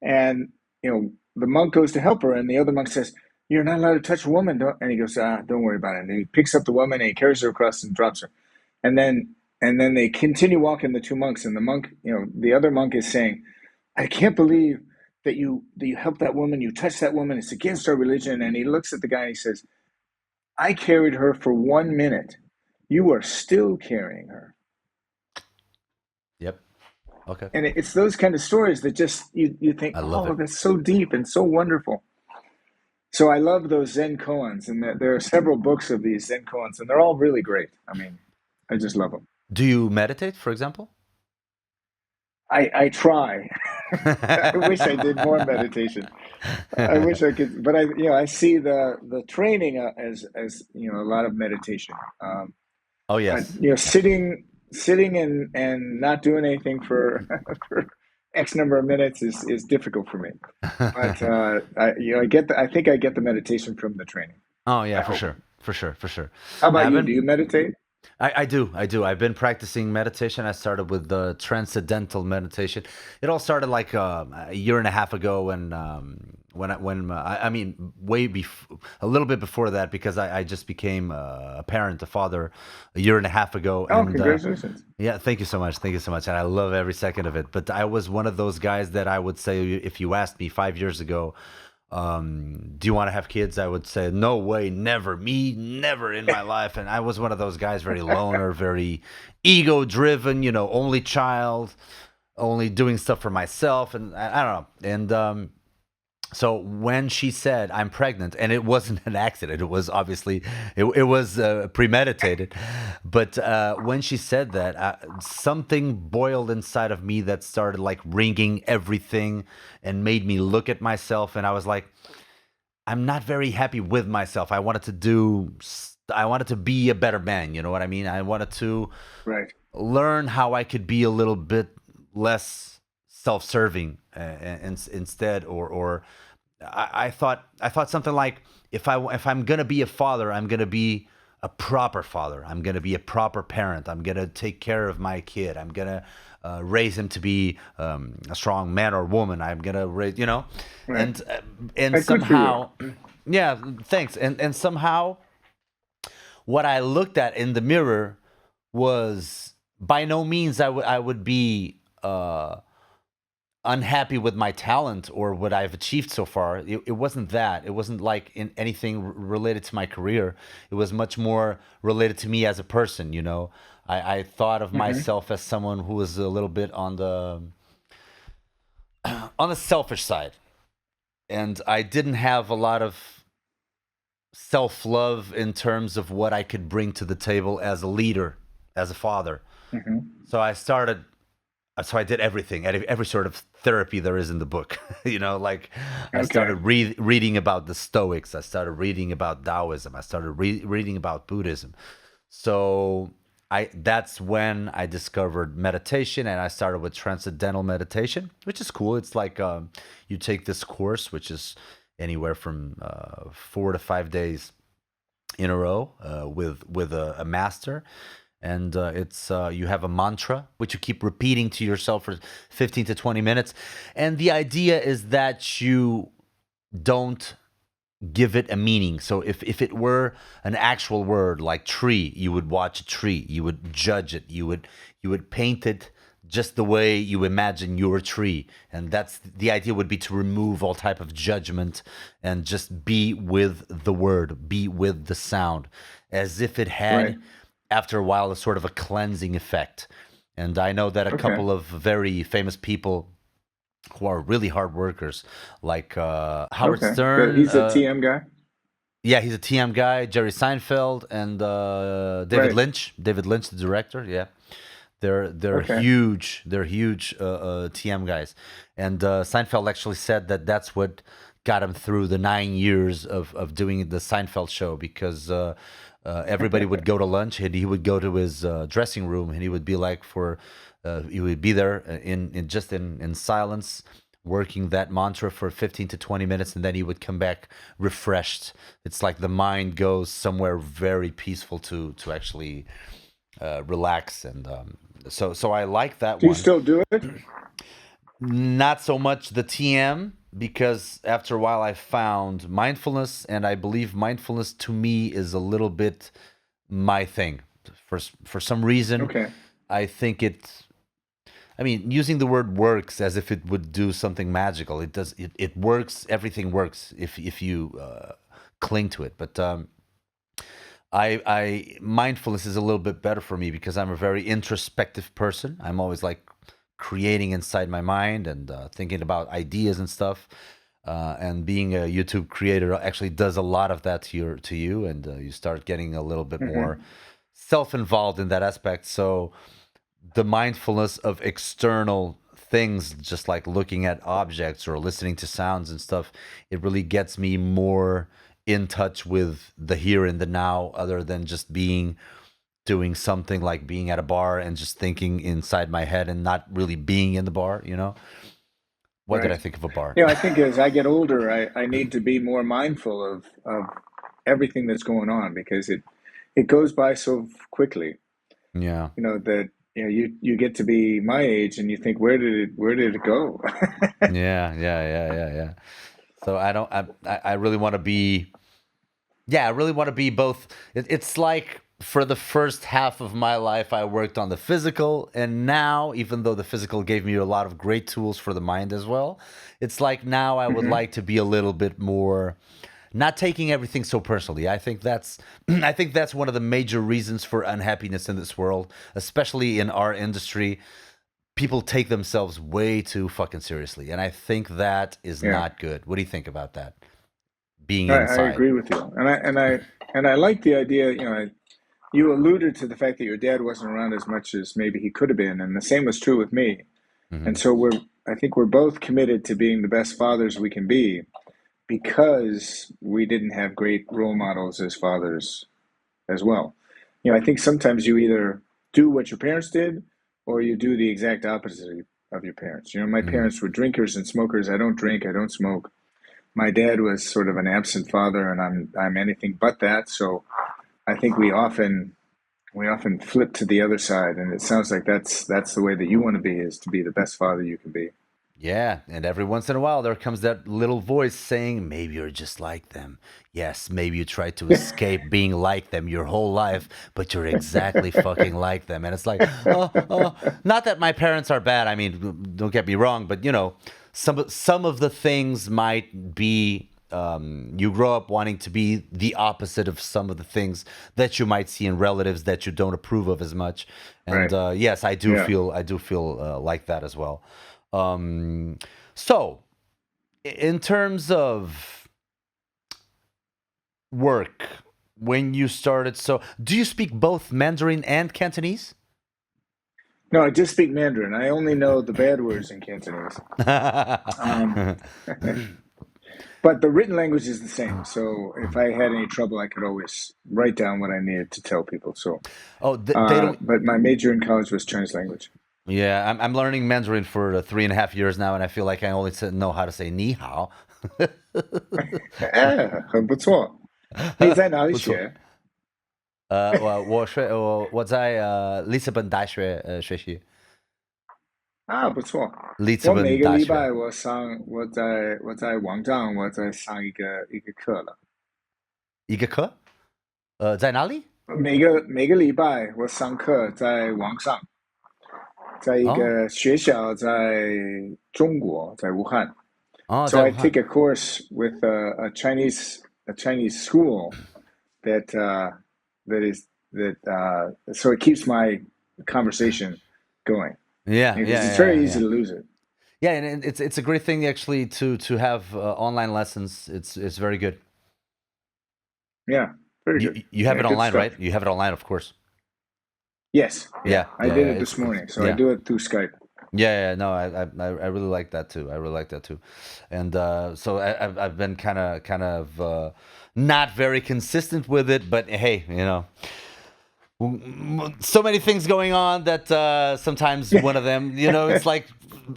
And, the monk goes to help her, and the other monk says, "You're not allowed to touch a woman." And he goes, "Don't worry about it." And he picks up the woman, and he carries her across and drops her. And then they continue walking, the two monks, and the monk, the other monk is saying, "I can't believe that you helped that woman, you touched that woman, it's against our religion." And he looks at the guy and he says, "I carried her for 1 minute. You are still carrying her." Yep. Okay. And it's those kind of stories that just you think, I love "Oh, it. that's so deep and so wonderful." So I love those Zen koans, and there are several books of these Zen koans, and they're all really great. I mean, I just love them. Do you meditate, for example? I try. I wish I did more meditation. I wish I could, but I see the training as a lot of meditation. Oh, But yes. sitting and not doing anything for for X number of minutes is difficult for me. But I think I get the meditation from the training. Oh, yeah, I for hope. sure. For sure. For sure. How Yeah, about I've you? Do you been meditate? I do. I do. I've been practicing meditation. I started with the transcendental meditation. It all started like a year and a half ago I mean, a little bit before that, because I just became a parent, a father, a year and a half ago. Oh, And congratulations! yeah, thank you so much. Thank you so much. And I love every second of it. But I was one of those guys that I would say, if you asked me 5 years ago, do you want to have kids? I would say, no way, never. Me, never in my life. And I was one of those guys, very loner, very ego driven, only child, only doing stuff for myself. And I don't know. And so when she said I'm pregnant, and it wasn't an accident, it was obviously it was premeditated. But when she said that, something boiled inside of me that started like ringing everything and made me look at myself, and I was like, I'm not very happy with myself. I wanted to be a better man. You know what I mean? I wanted to Right. learn how I could be a little bit less self-serving, instead, or I thought something like, if I'm gonna be a father, I'm gonna be a proper father. I'm gonna be a proper parent. I'm gonna take care of my kid. I'm gonna raise him to be a strong man or woman. I'm gonna raise, Right. and Good for you. somehow, yeah, thanks. And somehow, what I looked at in the mirror was, by no means I would be unhappy with my talent or what I've achieved so far. It wasn't that. It wasn't like in anything related to my career. It was much more related to me as a person. I thought of Hmm. myself as someone who was a little bit on the selfish side, and I didn't have a lot of self love in terms of what I could bring to the table as a leader, as a father. Hmm. So I did everything, every sort of therapy there is in the book. Like I Okay. started reading about the Stoics. I started reading about Taoism. I started reading about Buddhism. So that's when I discovered meditation, and I started with transcendental meditation, which is cool. It's like you take this course, which is anywhere from 4 to 5 days in a row with a master, and it's you have a mantra which you keep repeating to yourself for 15 to 20 minutes, and the idea is that you don't give it a meaning. So if it were an actual word like tree, you would watch a tree, you would judge it, you would paint it just the way you imagine your tree, and that's the idea, would be to remove all type of judgment and just be with the word, be with the sound, as if it Right. had after a while a sort of a cleansing effect. And I know that a Okay. couple of very famous people who are really hard workers, like Howard Okay. Stern. He's a TM guy. Yeah, he's a TM guy. Jerry Seinfeld and David Right. Lynch. David Lynch, the director. Yeah, they're Okay. huge. They're huge TM guys. And Seinfeld actually said that that's what got him through the 9 years of doing the Seinfeld show, because everybody would go to lunch and he would go to his dressing room and he would be like he would be there in silence, working that mantra for 15 to 20 minutes, and then he would come back refreshed. It's like the mind goes somewhere very peaceful to actually relax. And so I like that Do you one. still do it? Not so much the TM, because after a while I found mindfulness, and I believe mindfulness to me is a little bit my thing. For some reason, Okay. I think I mean, using the word works as if it would do something magical. It does. It works. Everything works if you cling to it. But I mindfulness is a little bit better for me, because I'm a very introspective person. I'm always like creating inside my mind and thinking about ideas and stuff. And being a YouTube creator actually does a lot of that to you, and you start getting a little bit more Hmm. self-involved in that aspect. So the mindfulness of external things, just like looking at objects or listening to sounds and stuff, it really gets me more in touch with the here and the now, other than just doing something like being at a bar and just thinking inside my head and not really being in the bar. What did I Right. think of a bar? I think as I get older, I need to be more mindful of everything that's going on, because it goes by so quickly. Yeah. That you get to be my age and you think, where did it go? Yeah, yeah, yeah, yeah, yeah. So I don't. I really want to be. Yeah, I really want to be both. It's like for the first half of my life, I worked on the physical, and now, even though the physical gave me a lot of great tools for the mind as well, it's like now I would Hmm. like to be a little bit more, not taking everything so personally. I think that's I think that's one of the major reasons for unhappiness in this world, especially in our industry. People take themselves way too fucking seriously, and I think that is Yeah. not good. What do you think about that? Being I inside. agree with you, and I like the idea. You alluded to the fact that your dad wasn't around as much as maybe he could have been, and the same was true with me. And Hmm. so I think we're both committed to being the best fathers we can be, because we didn't have great role models as fathers as well. I think sometimes you either do what your parents did, or you do the exact opposite of your parents. My Hmm. parents were drinkers and smokers. I don't drink, I don't smoke. My dad was sort of an absent father, and I'm anything but that. So I think we often flip to the other side, and it sounds like that's the way that you want to be, is to be the best father you can be. Yeah, and every once in a while there comes that little voice saying, maybe you're just like them. Yes, maybe you tried to escape being like them your whole life, but you're exactly fucking like them. And it's like, not that my parents are bad. I mean, don't get me wrong, but some of the things might be. You grow up wanting to be the opposite of some of the things that you might see in relatives that you don't approve of as much. And Right. yes, Yeah. I do feel like that as well. Um, so, in terms of work, when you started, so do you speak both Mandarin and Cantonese? No, I just speak Mandarin. I only know the bad words in Cantonese. Um, but the written language is the same. So if I had any trouble, I could always write down what I needed to tell people. So, Oh, they don't. but my major in college was Chinese language. Yeah, I'm learning Mandarin for 3.5 years now, and I feel like I only know how to say ni hao. 哎，很不错。你在哪里不错。学？我在里斯本大学学习。啊，不错。里斯我每本大学个礼拜我在网上我在上一个课了。一个课，在哪里？每个礼拜我上课在网上，在一哦个学校在中国，在武汉。哦， So 在 I 武汉。take a course with a Chinese school that is that so it keeps my conversation going Yeah, because yeah, it's yeah, very yeah, easy yeah. to lose it. Yeah, and it's a great thing actually to have online lessons. It's very good. Yeah, very You good. you have Yeah, it good online, stuff. right? You have it online, of course. Yes, Yeah, I yeah, did yeah. it this morning, so I Yeah. do it through Skype. Yeah, yeah, no, I really like that too. I really like that too, and so I've been kind of not very consistent with it, but hey, so many things going on that sometimes one of them, it's like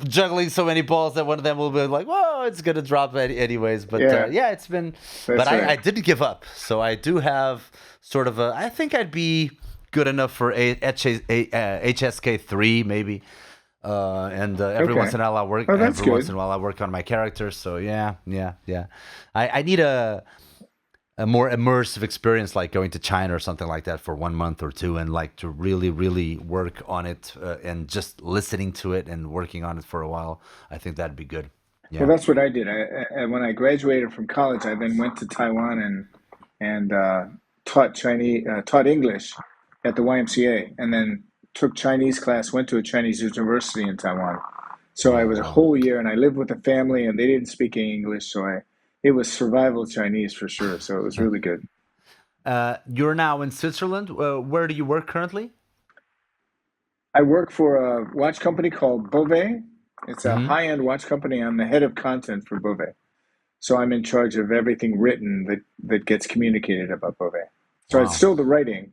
juggling so many balls that one of them will be like, whoa, it's gonna drop anyways. But Yeah, yeah, it's been, but that's I right. didn't give up, so I do have sort of I think I'd be good enough for HSK 3 maybe. And every once Okay. in a while I work. Oh, that's Every once good. in a while I work on my characters. So yeah, yeah, yeah. I need a more immersive experience, like going to China or something like that for 1 month or two, and like to really, really work on it and just listening to it and working on it for a while. I think that'd be good. Well, Yeah. that's what I did. When I graduated from college, I then went to Taiwan and taught English at the YMCA, and then took Chinese class. Went to a Chinese university in Taiwan. So I Oh was a wow. whole year, and I lived with a family, and they didn't speak any English, so it was survival Chinese for sure. So it was really good. You're now in Switzerland. Where do you work currently? I work for a watch company called Bove. It's a Mm-hmm. high-end watch company. I'm the head of content for Bove. So I'm in charge of everything written that gets communicated about Bove. So it's Wow. still the writing,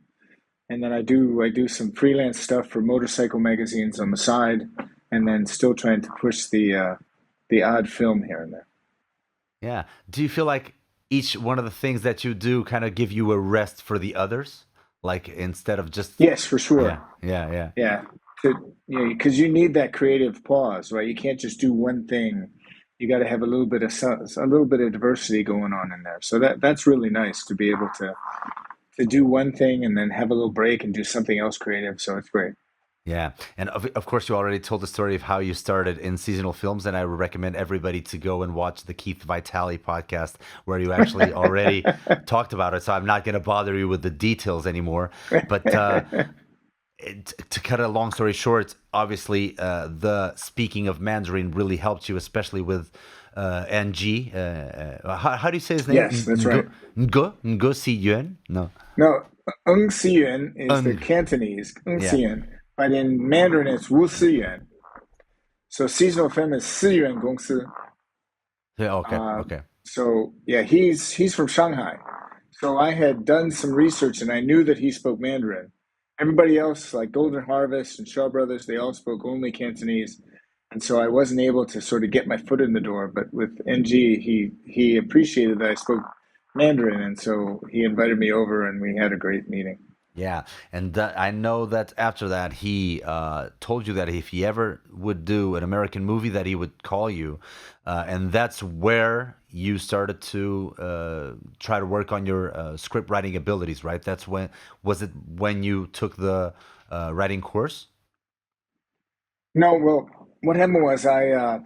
and then I do some freelance stuff for motorcycle magazines on the side, and then still trying to push the odd film here and there. Yeah. Do you feel like each one of the things that you do kind of give you a rest for the others? Like instead of just, Yes, for yeah, sure. yeah, yeah. Yeah, because you need that creative pause, right? You can't just do one thing. You got to have a little bit of diversity going on in there. So that's really nice to be able to do one thing and then have a little break and do something else creative. So it's great. Yeah, and of course, you already told the story of how you started in seasonal films, and I would recommend everybody to go and watch the Keith Vitale podcast, where you actually already talked about it. So I'm not going to bother you with the details anymore. But to cut a long story short, obviously, the speaking of Mandarin really helped you, especially with NG. How do you say his name? Yes, that's right. Ngo Si Yuan? No. No, Eng Siyuan is the Ng. Cantonese, Eng Yeah. Siyuan, but in Mandarin it's Wu Siyuan. So seasonal film is Siyuan Gongsi. Yeah. Okay. Uh, Okay. so yeah, he's from Shanghai. So I had done some research and I knew that he spoke Mandarin. Everybody else, like Golden Harvest and Shaw Brothers, they all spoke only Cantonese. And so I wasn't able to sort of get my foot in the door. But with NG, he appreciated that I spoke Mandarin, and so he invited me over, and we had a great meeting. Yeah, and I know that after that he told you that if he ever would do an American movie, that he would call you, and that's where you started to try to work on your script writing abilities, right? That's when was it when you took the writing course? No, well, what happened was I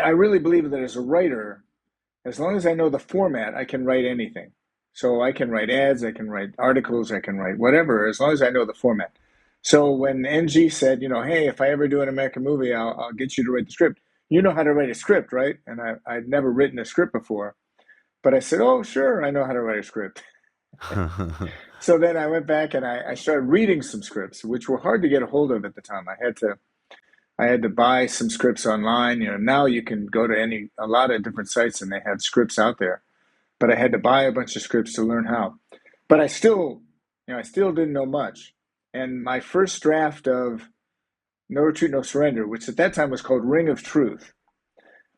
really believe that as a writer, as long as I know the format, I can write anything. So I can write ads, I can write articles, I can write whatever, as long as I know the format. So when NG said, hey, if I ever do an American movie, I'll get you to write the script. You know how to write a script, right? And I'd never written a script before. But I said, oh, sure, I know how to write a script. So then I went back and I started reading some scripts, which were hard to get a hold of at the time. I had to buy some scripts online. You know, now you can go to a lot of different sites and they have scripts out there. But I had to buy a bunch of scripts to learn how. But I still didn't know much. And my first draft of No Retreat, No Surrender, which at that time was called Ring of Truth,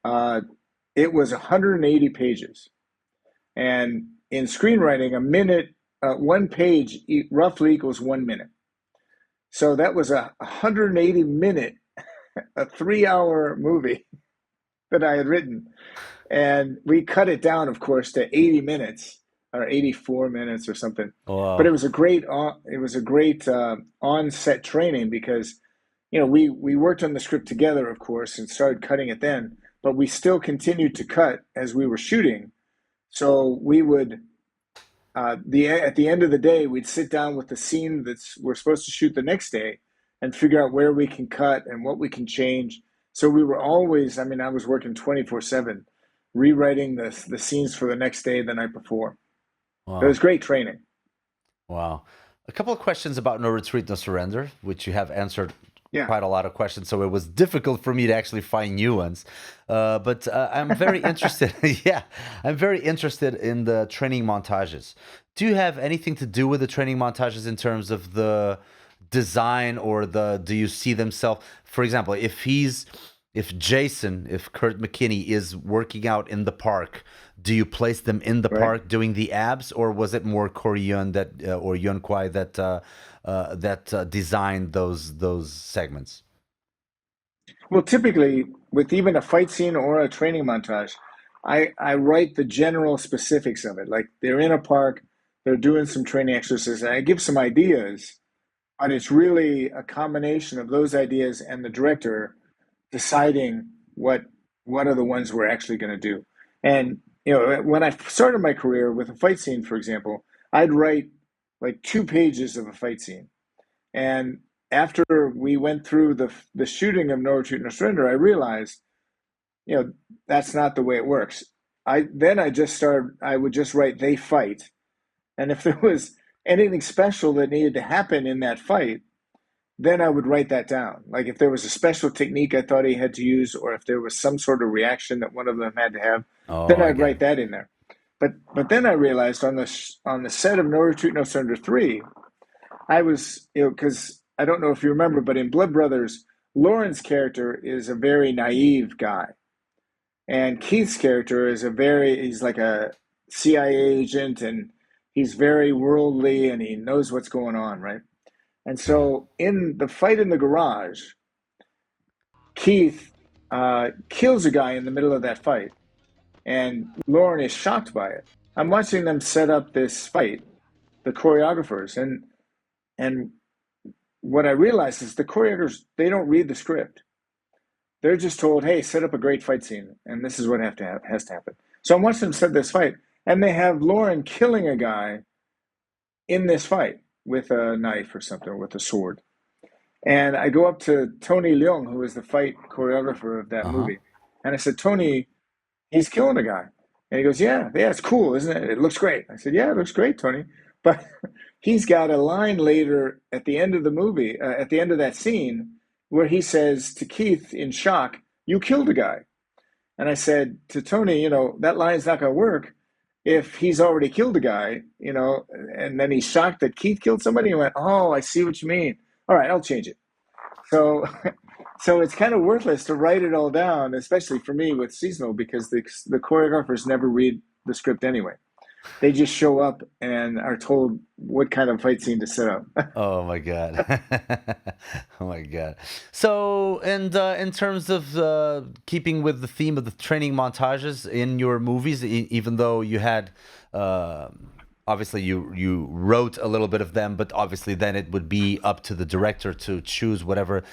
uh, it was 180 pages. And in screenwriting, a minute, one page roughly equals 1 minute. So that was a 180 minute, a 3 hour movie that I had written. And we cut it down, of course, to 80 minutes or 84 minutes or something. But Wow. it was a great on-set training because, you know, we worked on the script together, of course, and started cutting it then. But we still continued to cut as we were shooting. So we would at the end of the day, we'd sit down with the scene we're supposed to shoot the next day and figure out where we can cut and what we can change. So we were always, I mean, I was working 24/7, rewriting the scenes for the next day, the night before. It Wow. was great training. Wow. A couple of questions about No Retreat, No Surrender, which you have answered Yeah. quite a lot of questions, so it was difficult for me to actually find new ones. But I'm very interested. Yeah, I'm very interested in the training montages. Do you have anything to do with the training montages in terms of the design or do you see themselves? For example, if Kurt McKinney is working out in the park, do you place them in the Right. park doing the abs, or was it more Korean or Yun Kwai that designed those segments? Well, typically, with even a fight scene or a training montage, I write the general specifics of it. Like they're in a park, they're doing some training exercises, and I give some ideas, but it's really a combination of those ideas and the director deciding what are the ones we're actually going to do. And you know, when I started my career with a fight scene, for example, I'd write like 2 pages of a fight scene, and after we went through the shooting of No Retreat, No Surrender, I realized, you know, that's not the way it works. I would just write they fight, and if there was anything special that needed to happen in that fight, then I would write that down. Like if there was a special technique I thought he had to use, or if there was some sort of reaction that one of them had to have, Oh, then I I'd get it. write that in there. But then I realized on the set of No Retreat, No Surrender 3, I was, you know, because I don't know if you remember, but in Blood Brothers, Lauren's character is a very naive guy, and Keith's character he's like a CIA agent, and he's very worldly, and he knows what's going on, right? And Yeah. so in the fight in the garage, Keith kills a guy in the middle of that fight, and Lauren is shocked by it. I'm watching them set up this fight, the choreographers, and what I realized is the choreographers, they don't read the script. They're just told, hey, set up a great fight scene, and this is what has to happen. So I'm watching them set this fight, and they have Lauren killing a guy in this fight with a knife or something, or with a sword. And I go up to Tony Leung, who is the fight choreographer of that Uh-huh. movie, and I said, Tony, he's killing a guy. And he goes, yeah, it's cool, isn't it? It looks great. I said, yeah, it looks great, Tony. But he's got a line later at the end of the movie, at the end of that scene, where he says to Keith in shock, you killed a guy. And I said to Tony, you know, that line's not going to work if he's already killed a guy, you know, and then he's shocked that Keith killed somebody. He went, oh, I see what you mean. All right, I'll change it. So, so it's kind of worthless to write it all down, especially for me with seasonal, because the choreographers never read the script anyway. They just show up and are told what kind of fight scene to set up. Oh my God. Oh my God. So, and in terms of keeping with the theme of the training montages in your movies, even though you had, uh, obviously you wrote a little bit of them, but obviously then it would be up to the director to choose whatever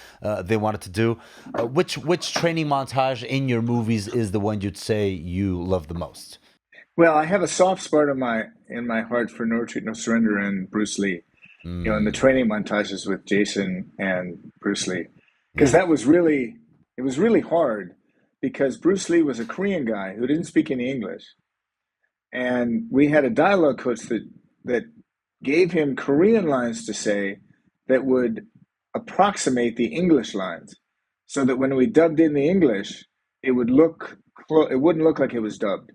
they wanted to do. Which training montage in your movies is the one you'd say you love the most? Well, I have a soft spot in my heart for No Retreat, No Surrender and Bruce Lee. You know, in the Mm, training montages with Jason and Bruce Lee, because yeah. it was really hard because Bruce Lee was a Korean guy who didn't speak any English, and we had a dialogue coach that gave him Korean lines to say that would approximate the English lines, so that when we dubbed in the English, it wouldn't look like it was dubbed.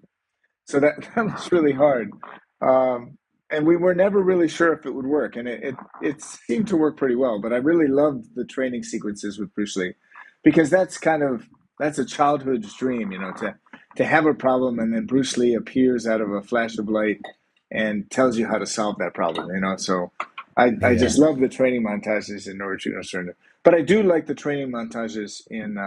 So that was really hard, and we were never really sure if it would work, and it seemed to work pretty well. But I really loved the training sequences with Bruce Lee, because that's a childhood's dream, to have a problem and then Bruce Lee appears out of a flash of light and tells you how to solve that problem. So I just love the training montages in No Retreat, No Surrender. But I do like the training montages in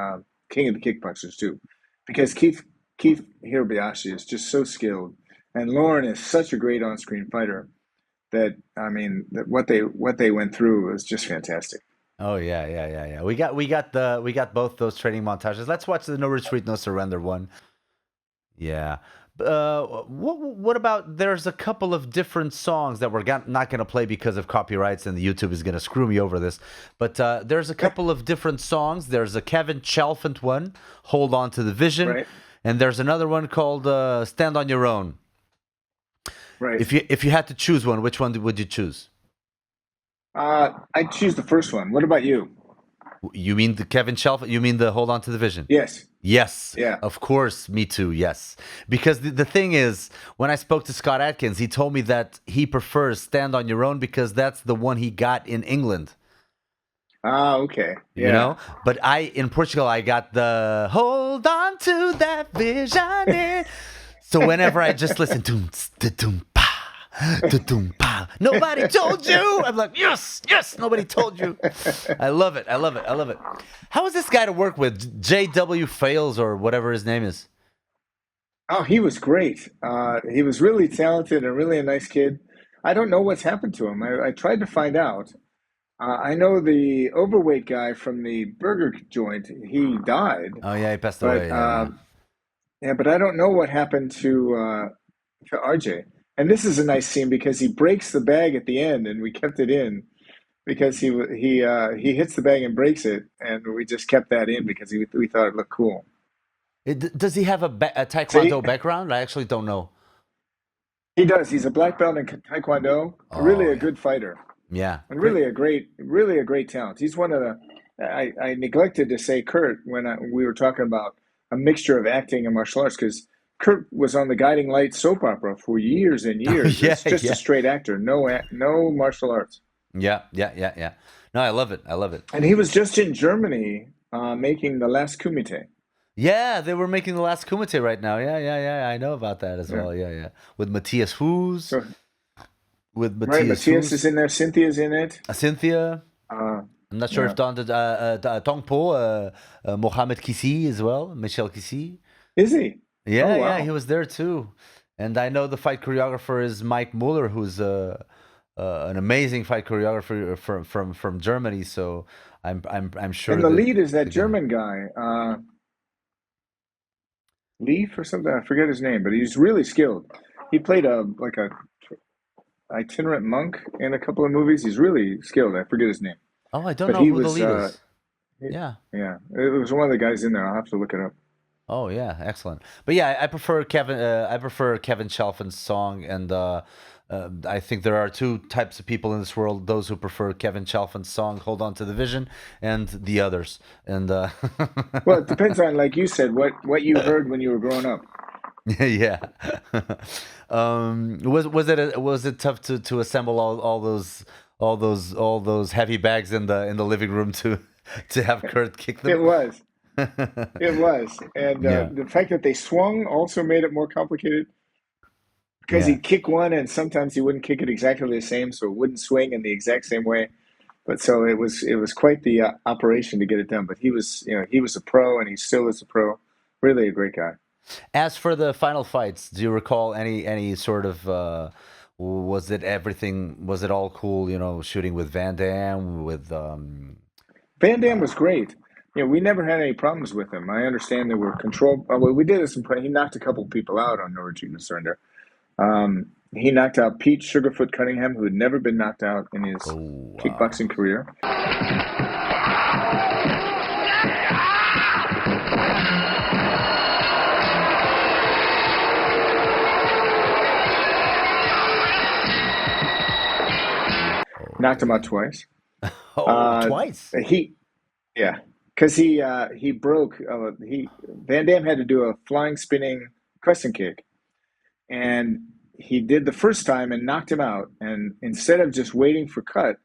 King of the Kickboxers too, because Keith Hirabayashi is just so skilled, and Lauren is such a great on-screen fighter that what they went through was just fantastic. Oh yeah. We got both those training montages. Let's watch the No Retreat, No Surrender one. Yeah. What about? There's a couple of different songs that we're not going to play because of copyrights, and the YouTube is going to screw me over this. But there's a couple of different songs. There's a Kevin Chalfant one, "Hold On to the Vision," right. And there's another one called "Stand on Your Own." Right. If you had to choose one, which one would you choose? I'd choose the first one. What about you? You mean the Kevin Chalfant? You mean the "Hold On to the Vision"? Yes. Yes. Yeah. Of course. Me too. Yes. Because the thing is, when I spoke to Scott Atkins, he told me that he prefers "Stand on Your Own" because that's the one he got in England. Okay. Yeah. But in Portugal, I got the "Hold On to That Vision." So whenever I just listen to nobody told you, I'm like, yes, nobody told you. I love it. How is this guy to work with? J.W. Fails or whatever his name is. Oh, he was great. He was really talented and really a nice kid. I don't know what's happened to him. I tried to find out. I know the overweight guy from the burger joint, he died. Oh yeah, he passed away. Yeah, but I don't know what happened to RJ. And this is a nice scene because he breaks the bag at the end, and we kept it in because he hits the bag and breaks it, and we just kept that in because we thought it looked cool. Does he have a Taekwondo background? I actually don't know. He does. He's a black belt in Taekwondo. Really a good fighter. Yeah, and really a great talent. He's one of the. I neglected to say Kurt when we were talking about a mixture of acting and martial arts, because Kurt was on the Guiding Light soap opera for years and years. It's just a straight actor, no martial arts. Yeah. No, I love it. And he was just in Germany making The Last Kumite. Yeah, they were making The Last Kumite right now. Yeah. I know about that as well. Yeah. With Matthias Hues. Matthias is in there. Cynthia's in it. Cynthia. I'm not sure if Tongpo, Mohamed Kissi as well. Michel Kissi. Is he? Yeah, yeah, he was there too. And I know the fight choreographer is Mike Muller, who's an amazing fight choreographer from Germany. So I'm sure. And the lead is that German guy, Leaf or something. I forget his name, but he's really skilled. He played a itinerant monk in a couple of movies. He's really skilled. I forget his name. Oh, I don't know who the lead is. Yeah, it was one of the guys in there. I'll have to look it up. Oh yeah, excellent. But yeah, I prefer Kevin Chalfant's song, and I think there are two types of people in this world: those who prefer Kevin Chalfant's song "Hold On to the Vision," and the others. And well, it depends on, like you said, what you heard when you were growing up. Yeah. Was it tough to assemble all those heavy bags in the living room to have Kurt kick them? It was. It was. And the fact that they swung also made it more complicated, because he'd kick one and sometimes he wouldn't kick it exactly the same, so it wouldn't swing in the exact same way. But so it was quite the operation to get it done. But he was a pro, and he still is a pro. Really a great guy. As for the final fights, do you recall any sort of was it all cool, shooting with Van Damme, with Van Damme was great. We never had any problems with him. I understand there were control. Well, we did this. He knocked a couple of people out on No Retreat, No Surrender. He knocked out Pete Sugarfoot Cunningham, who had never been knocked out in his kickboxing career. knocked him out twice. Twice. Because he broke. Van Damme had to do a flying spinning crescent kick, and he did the first time and knocked him out. And instead of just waiting for cut,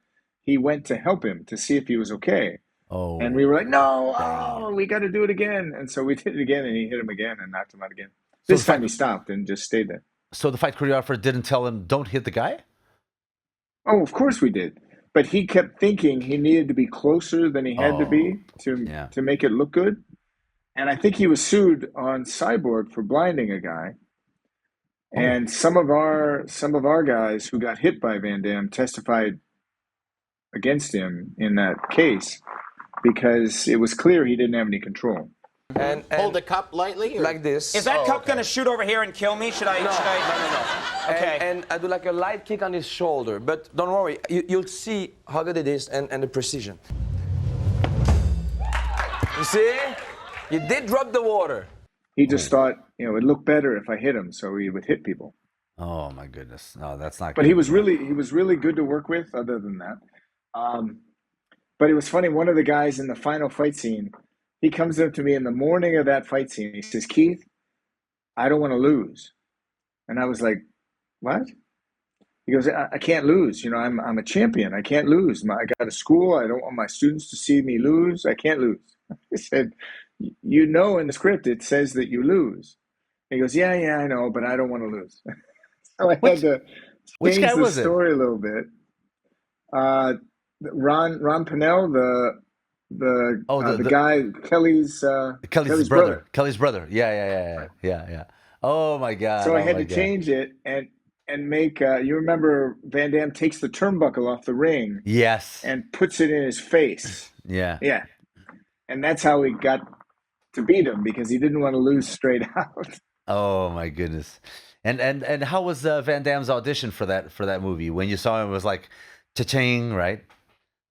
he went to help him to see if he was okay. Oh, And we were like, no, we got to do it again. And so we did it again, and he hit him again and knocked him out again. This time he stopped and just stayed there. So the fight choreographer didn't tell him, don't hit the guy? Oh, of course we did. But he kept thinking he needed to be closer than he had to be to make it look good. And I think he was sued on Cyborg for blinding a guy. And some of our guys who got hit by Van Damme testified against him in that case because it was clear he didn't have any control. And hold the cup lightly, like this. Is that cup gonna shoot over here and kill me? Should I? No. Okay. And I do like a light kick on his shoulder, but don't worry, you'll see how good it is and the precision. You see? You did drop the water. He just thought, it'd look better if I hit him, so he would hit people. Oh my goodness! No, that's not. But good. he was really good to work with. Other than that, but it was funny. One of the guys in the final fight scene, he comes up to me in the morning of that fight scene. He says, "Keith, I don't want to lose," and I was like, "What?" He goes, "I can't lose. I'm a champion. I can't lose. I got a school. I don't want my students to see me lose. I can't lose." I said, in the script it says that you lose. He goes, "Yeah, I know, but I don't want to lose." So I had to change the story a little bit. Ron Pinnell, the guy, Kelly's brother. Kelly's brother. Yeah. Oh my God. So I had to change it and make. You remember Van Damme takes the turnbuckle off the ring. Yes. And puts it in his face. Yeah. Yeah. And that's how he got to beat him because he didn't want to lose straight out. Oh my goodness. And how was Van Damme's audition for that movie? When you saw him, it was like, cha-ching, right?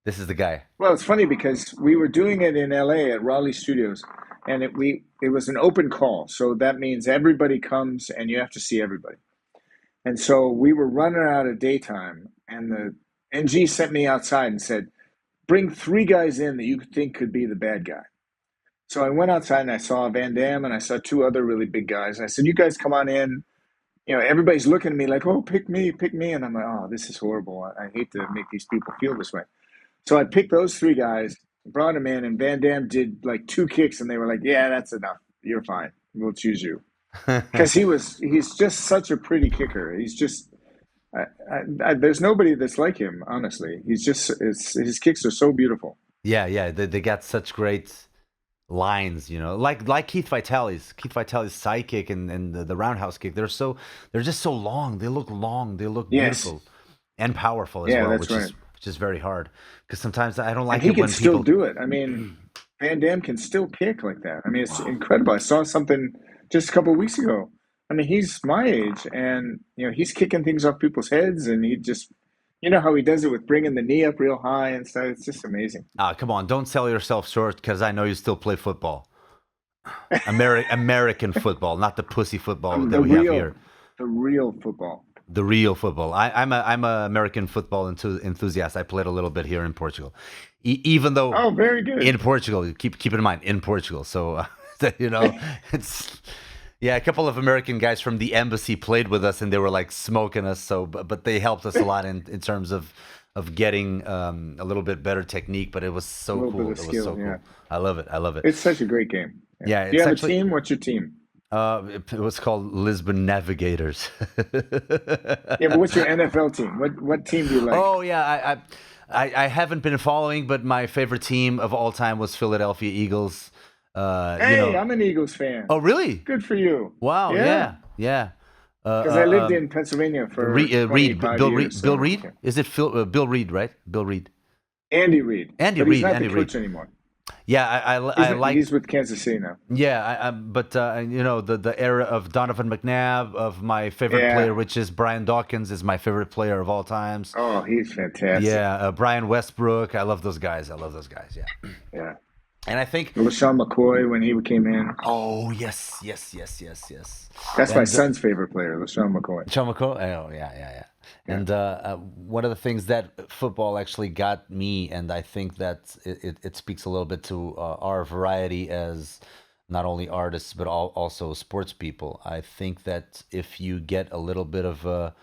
This is the guy. Well, it's funny because we were doing it in LA at Raleigh Studios, and it was an open call. So that means everybody comes and you have to see everybody. And so we were running out of daytime, and the NG sent me outside and said, bring 3 guys in that you think could be the bad guy. So I went outside and I saw Van Damme and I saw 2 other really big guys. And I said, you guys come on in. Everybody's looking at me like, oh, pick me. And I'm like, oh, this is horrible. I hate to make these people feel this way. So I picked those 3 guys, brought them in, and Van Damme did like 2 kicks, and they were like, yeah, that's enough. You're fine. We'll choose you. Because he's just such a pretty kicker. He's just, there's nobody that's like him, honestly. His kicks are so beautiful. Yeah. They got such great lines, like Keith Vitale's side kick and the roundhouse kick. They're just so long. They look long. They look beautiful and powerful as well, which is very hard because sometimes I don't like it when people. He can still do it. I mean, Van Damme can still kick like that. I mean, it's incredible. I saw something just a couple of weeks ago. I mean, he's my age, and he's kicking things off people's heads, and he just. You know how he does it with bringing the knee up real high and stuff? It's just amazing. Come on. Don't sell yourself short because I know you still play football. American football, not the pussy football that we have here. The real football. The real football. I'm a American football enthusiast. I played a little bit here in Portugal. Even though... Oh, very good. In Portugal. Keep in mind, in Portugal. So, it's... Yeah, a couple of American guys from the embassy played with us, and they were like smoking us. So, but they helped us a lot in terms of getting a little bit better technique. But it was so cool. It was so cool. I love it. It's such a great game. Yeah. Do you have a team? What's your team? It was called Lisbon Navigators. Yeah, but what's your NFL team? What team do you like? Oh yeah, I haven't been following, but my favorite team of all time was Philadelphia Eagles. I'm an Eagles fan. Oh, really? Good for you. Wow. Yeah. Because I lived in Pennsylvania for Reed. Bill years. Bill Reed? Okay. Is it Bill Reed, right? Bill Reed. Andy Reid. He's not the coach anymore. Yeah, I like. He's with Kansas City now. Yeah, but the era of Donovan McNabb, of my favorite player, which is Brian Dawkins, is my favorite player of all times. Oh, he's fantastic. Yeah, Brian Westbrook. I love those guys. Yeah. Yeah. And I think LaShawn McCoy when he came in. Oh yes. That's my son's favorite player, LaShawn McCoy. LaShawn McCoy. Oh yeah. And one of the things that football actually got me, and I think that it speaks a little bit to our variety as not only artists but also sports people. I think that if you get a little bit of a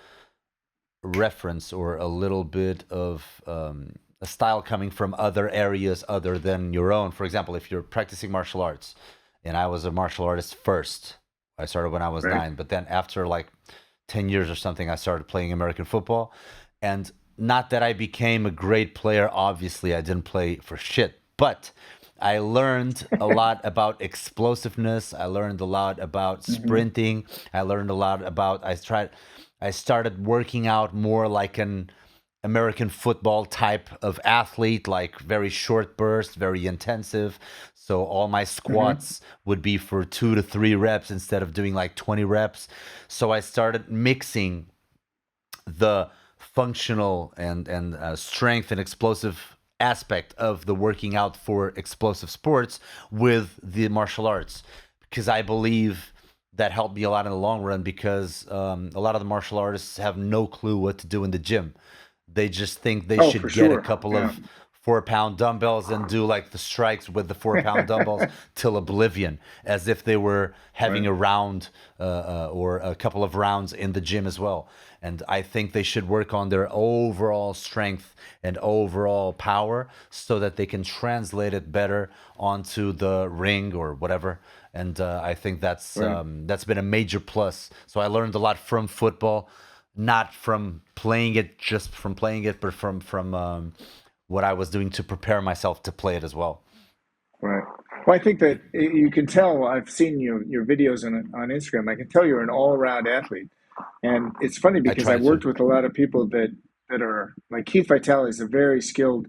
reference or a little bit of a style coming from other areas other than your own, for example, if you're practicing martial arts, and I was a martial artist first, I started when I was Right. 9, but then after like 10 years or something, I started playing American football. And not that I became a great player, obviously, I didn't play for shit, but I learned a lot about explosiveness. I learned a lot about sprinting. I learned a lot about, I started working out more like an American football type of athlete, like very short burst, very intensive. So all my squats would be for 2 to 3 reps instead of doing like 20 reps. So I started mixing the functional and strength and explosive aspect of the working out for explosive sports with the martial arts, because I believe that helped me a lot in the long run, because a lot of the martial artists have no clue what to do in the gym. They just think they Oh, should for get a sure. couple Yeah. of 4 pound dumbbells and do like the strikes with the 4 pound dumbbells till oblivion, as if they were having Right. a round or a couple of rounds in the gym as well. And I think they should work on their overall strength and overall power so that they can translate it better onto the ring or whatever. And I think Right. that's been a major plus. So I learned a lot from football, not from playing it, just from playing it, but from what I was doing to prepare myself to play it as well. Right. Well, I think that you can tell. I've seen your videos on Instagram. I can tell you're an all-around athlete, and it's funny I because try I've to. worked with a lot of people that are like Keith Vitale is a very skilled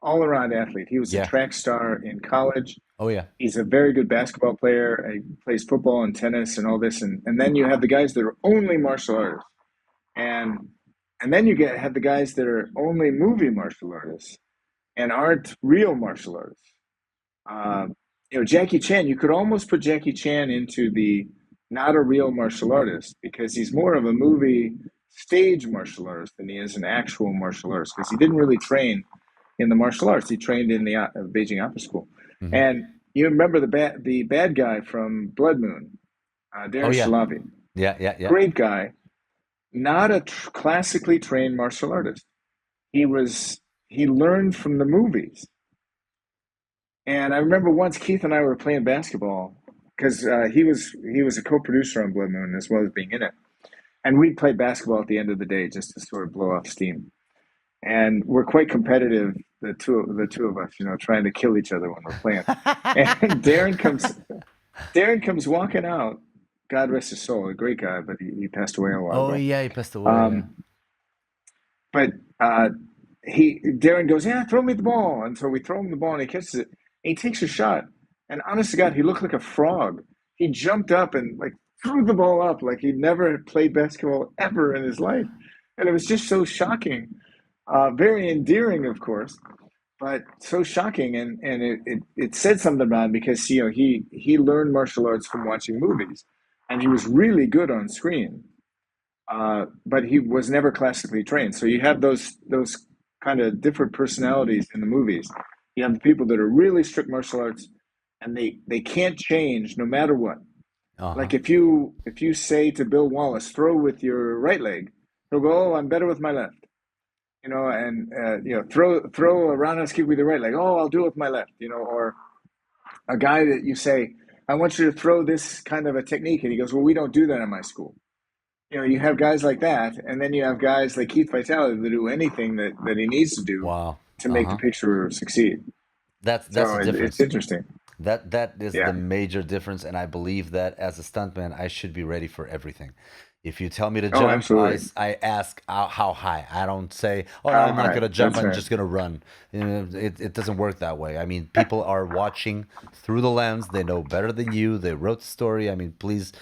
all-around athlete. He was a Yeah. track star in college. Oh yeah. He's a very good basketball player. He plays football and tennis and all this, and then you have the guys that are only martial artists, and and then you have the guys that are only movie martial artists and aren't real martial artists. Um, Jackie Chan, you could almost put Jackie Chan into the not a real martial artist because he's more of a movie stage martial artist than he is an actual martial artist because he didn't really train in the martial arts. He trained in the Beijing Opera School. Hmm. And you remember the bad guy from Blood Moon, Oh Darren yeah. Shalabi, Yeah. Yeah. Yeah. great guy, not a classically trained martial artist. He learned from the movies. And I remember once Keith and I were playing basketball because he was a co-producer on Blood Moon as well as being in it, and we played basketball at the end of the day just to sort of blow off steam. And we're quite competitive, the two of us, trying to kill each other when we're playing. And Darren comes walking out. God rest his soul, a great guy, but he passed away a while Oh ago. yeah. He passed away. Yeah. Um, but Darren goes, yeah, throw me the ball, and so we throw him the ball, and he catches it. And he takes a shot, and honest to God, he looked like a frog. He jumped up and like threw the ball up like he'd never played basketball ever in his life, and it was just so shocking, very endearing, of course, but so shocking, and it said something about him because he learned martial arts from watching movies, and he was really good on screen, but he was never classically trained. So you have those kind of different personalities in the movies. You have the people that are really strict martial arts, and they can't change no matter what. Uh huh. Like if you say to Bill Wallace, throw with your right leg, he'll go, oh, I'm better with my left. And throw a roundhouse kick with your right leg. Oh, I'll do it with my left. Or a guy that you say, I want you to throw this kind of a technique, and he goes, well, we don't do that in my school. You have guys like that, and then you have guys like Keith Vitale that do anything that he needs to do Wow. to Uh make the huh. picture succeed. That's So the it's difference. interesting. That is the Yeah. major difference, and I believe that as a stuntman, I should be ready for everything. If you tell me to Oh, jump, absolutely. I ask how high. I don't say, "Oh no, How I'm not high? gonna jump. That's I'm right. just gonna run." It doesn't work that way. I mean, people are watching through the lens. They know better than you. They wrote the story. I mean, please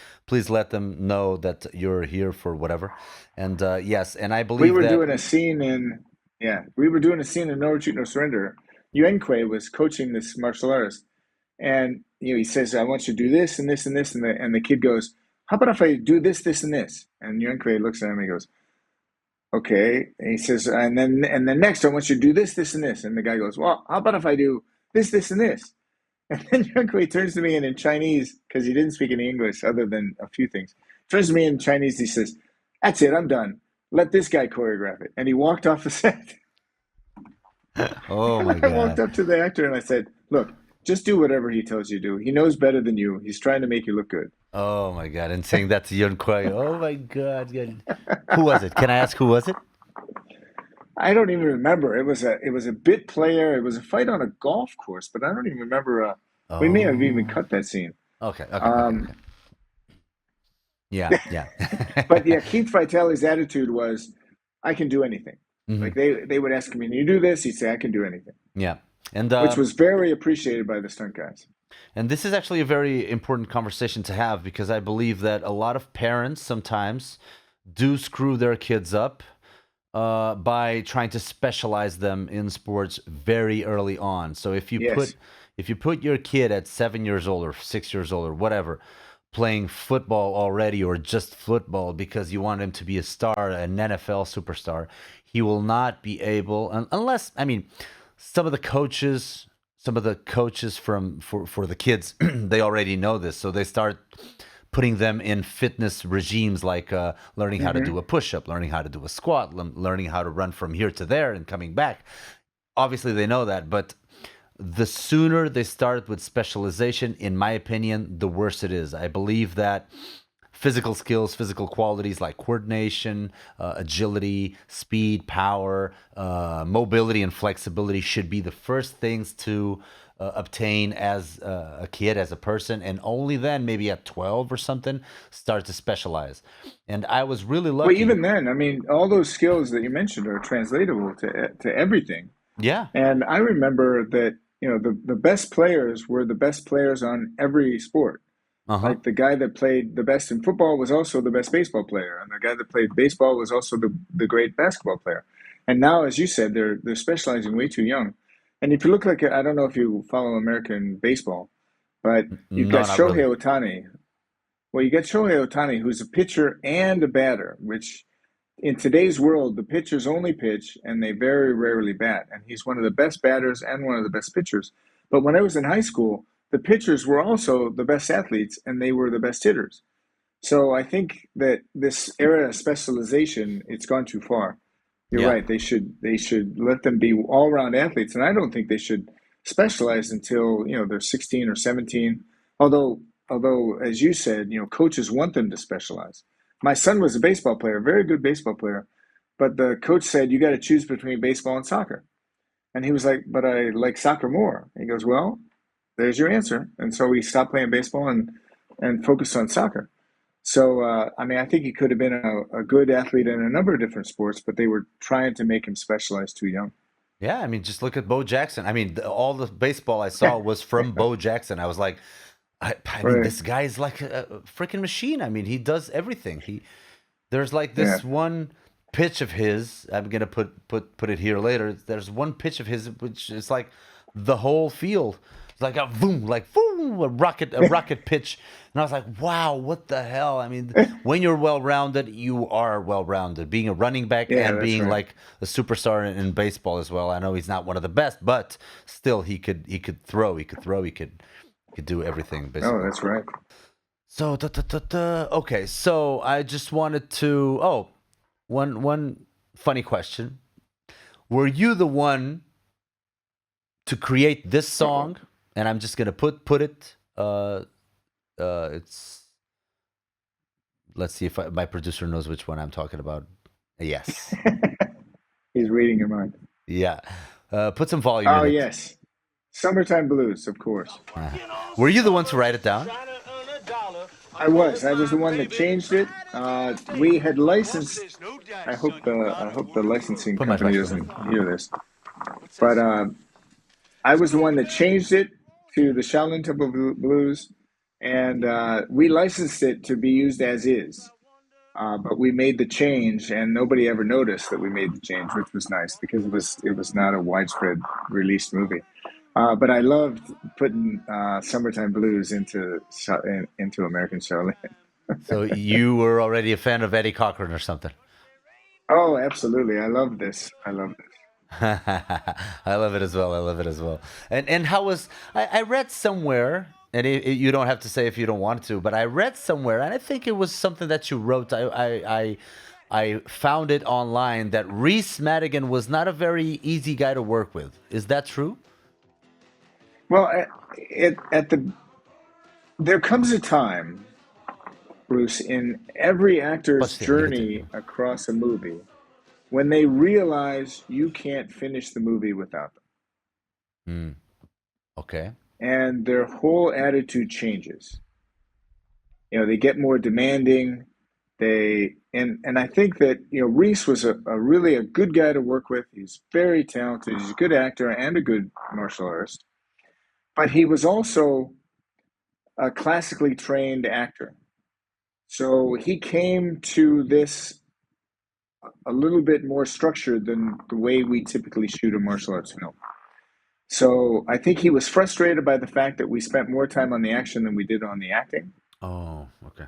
let them know that you're here for whatever. And yes, and I We believe were that. doing a scene in Yeah, we were doing a scene in No Retreat, No Surrender. Yuenkui was coaching this martial artist, and he says, "I want you to do this and this and this," and the kid goes, "How about if I do this, this, and this?" And Yuenkui looks at him and he goes, Okay. And he says, and then next I want you to do this, this, and this. And the guy goes, well, how about if I do this, this, and this? And then Young Kui turns to me and in Chinese, because he didn't speak any English other than a few things, turns to me in Chinese, he says, that's it, I'm done. Let this guy choreograph it. And he walked off the set. Oh my I walked god. up to the actor and I said, look, just do whatever he tells you to do. He knows better than you. He's trying to make you look good. Oh my god. And saying that to Yun Kwai. Oh my god. Who was it? Can I ask who was it? I don't even remember. It was a bit player. It was a fight on a golf course, but I don't even remember. We may have even Oh. cut that scene. Okay. Um, Yeah. Yeah. but yeah, Keith Vitale's attitude was, I can do anything. Mhm. Like they would ask him, can you do this? He'd say, I can do anything, Yeah. And which was very appreciated by the stunt guys. and this is actually a very important conversation to have because I believe that a lot of parents sometimes do screw their kids up by trying to specialize them in sports very early on. So Yes. if you put your kid at 7 years old or 6 years old or whatever, playing football already or just football because you want him to be a star, an NFL superstar, he will not be able unless I mean some of the coaches for the kids they already know this, so they start putting them in fitness regimes like learning how to do a push-up, learning how to do a squat, learning how to run from here to there and coming back. Obviously they know that, but the sooner they start with specialization, in my opinion, the worse it is. I believe that physical skills, physical qualities like coordination, agility, speed, power, mobility, and flexibility should be the first things to obtain as a kid, as a person, and only then, maybe at 12 or something, start to specialize. And I was really Well, lucky. even then, I mean, all those skills that you mentioned are translatable to everything. Yeah. And I remember that, the best players were the best players on every sport. Uh-huh. Like the guy that played the best in football was also the best baseball player, and the guy that played baseball was also the great basketball player. And now, as you said, they're specializing way too young. And if you look like I don't know if you follow American baseball, but you've No, got not really. Shohei Ohtani. Well, you get Shohei Ohtani, who's a pitcher and a batter, which in today's world, the pitchers only pitch and they very rarely bat. And he's one of the best batters and one of the best pitchers. But when I was in high school, the pitchers were also the best athletes and they were the best hitters. So I think that this era of specialization, it's gone too far. You're Yeah. right. They should let them be all around athletes, and I don't think they should specialize until they're 16 or 17. Although as you said, coaches want them to specialize. My son was a baseball player, a very good baseball player, but the coach said you got to choose between baseball and soccer, and he was like, "But I like soccer more." He goes, "Well, there's your answer," and so he stopped playing baseball and focused on soccer. So, I mean, I think he could have been a good athlete in a number of different sports, but they were trying to make him specialize too young. Yeah, I mean, just look at Bo Jackson. I mean, all the baseball I saw was from Bo Jackson. I was like, I mean, Right. this guy is like a freaking machine. I mean, he does everything. There's like Yeah. this one pitch of his. I'm gonna put it here later. There's one pitch of his which is like the whole field. It's like a boom, a rocket pitch. And I was like, wow, what the hell? I mean, when you're well-rounded, you are well-rounded. Being a running back Yeah, and that's being right. like a superstar in baseball as well. I know he's not one of the best, but still he could throw, he could do everything Oh, basically. that's right. So okay, so I just wanted to one funny question. Were you the one to create this song? And I'm just gonna put it. It's let's see if my producer knows which one I'm talking about. Yes, He's reading your mind. yeah. Put some volume Oh, in it. yes. Summertime Blues, of course. Were you the one to write it down? I was. I was the one that changed it. We had licensed. I hope the licensing Put my company microphone. doesn't hear this. But I was the one that changed it to the Shaolin Temple Blues, and we licensed it to be used as is. But we made the change, and nobody ever noticed that we made the change, which was nice because it was not a widespread released movie. But I loved putting "Summertime Blues" into American Shaolin. So you were already a fan of Eddie Cochran or something? Oh, absolutely. I love this. I love this. I love it as well. I love it as well. And how was I read somewhere, and you don't have to say if you don't want to, but I read somewhere, and I think it was something that you wrote. I found it online that Reese Madigan was not a very easy guy to work with. Is that true? Well, there comes a time, Bruce, in every actor's Pode ser, liga tudo. journey across a movie when they realize you can't finish the movie without them. Okay. And their whole attitude changes. They get more demanding. And I think that, Reese was a really a good guy to work with. He's very talented. He's a good actor and a good martial artist. But he was also a classically trained actor. So he came to this a little bit more structured than the way we typically shoot a martial arts film. So I think he was frustrated by the fact that we spent more time on the action than we did on the acting. Oh, okay.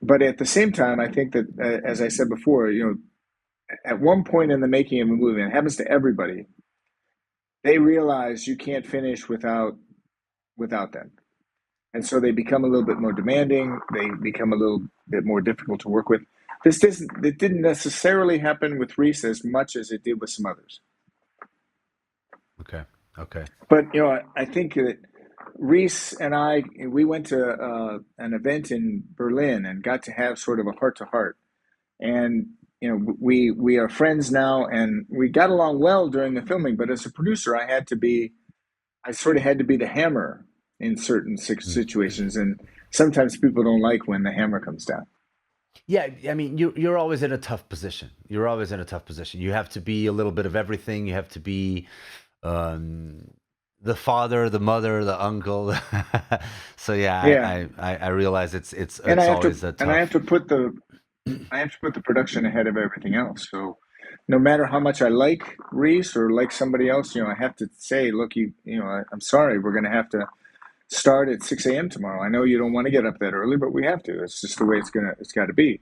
But at the same time, I think that, as I said before, at one point in the making of a movie, and it happens to everybody, they realize you can't finish without them. And so they become a little bit more demanding. They become a little bit more difficult to work with. It didn't necessarily happen with Reese as much as it did with some others. Okay. Okay. But, I think that Reese and we went to an event in Berlin and got to have sort of a heart-to-heart. And, we are friends now, and we got along well during the filming. But as a producer, I sort of had to be the hammer in certain situations. And sometimes people don't like when the hammer comes down. Yeah, I mean, you're always in a tough position. You're always in a tough position. You have to be a little bit of everything. You have to be the father, the mother, the uncle. So yeah. I realize it's always a tough. And I have to put the production ahead of everything else. So no matter how much I like Reese or like somebody else, I have to say, look, I'm sorry, we're going to have to start at 6 a.m. tomorrow. I know you don't want to get up that early, but we have to. It's just the way it's got to be.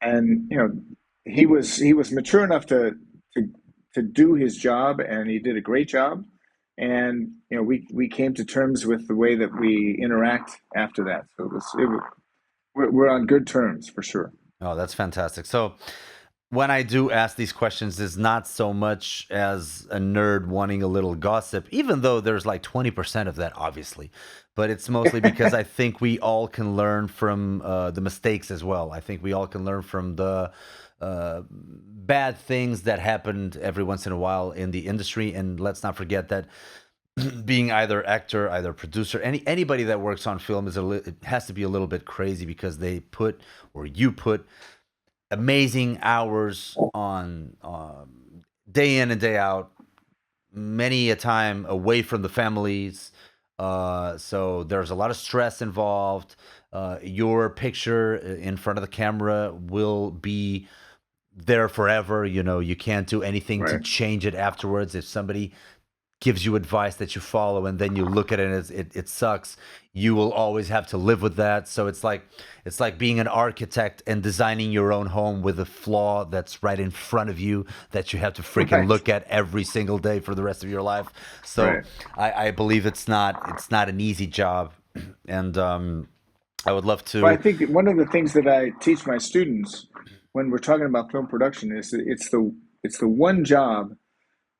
And he was mature enough to do his job, and he did a great job. And we came to terms with the way that we interact after that. So we're on good terms for sure. Oh, that's fantastic. So when I do ask these questions, it's not so much as a nerd wanting a little gossip, even though there's like 20% of that, obviously. But it's mostly because I think we all can learn from the mistakes as well. I think we all can learn from the bad things that happened every once in a while in the industry. And let's not forget that being either actor, either producer, anybody that works on film it has to be a little bit crazy because you put amazing hours on day in and day out, many a time away from the families. So there's a lot of stress involved. Your picture in front of the camera will be there forever. You can't do anything to change it afterwards. If somebody gives you advice that you follow and then you look at it and it sucks, you will always have to live with that. So it's like being an architect and designing your own home with a flaw that's right in front of you that you have to freaking look at every single day for the rest of your life. So I believe it's not an easy job. And I would love to. Well, I think one of the things that I teach my students when we're talking about film production is that it's the one job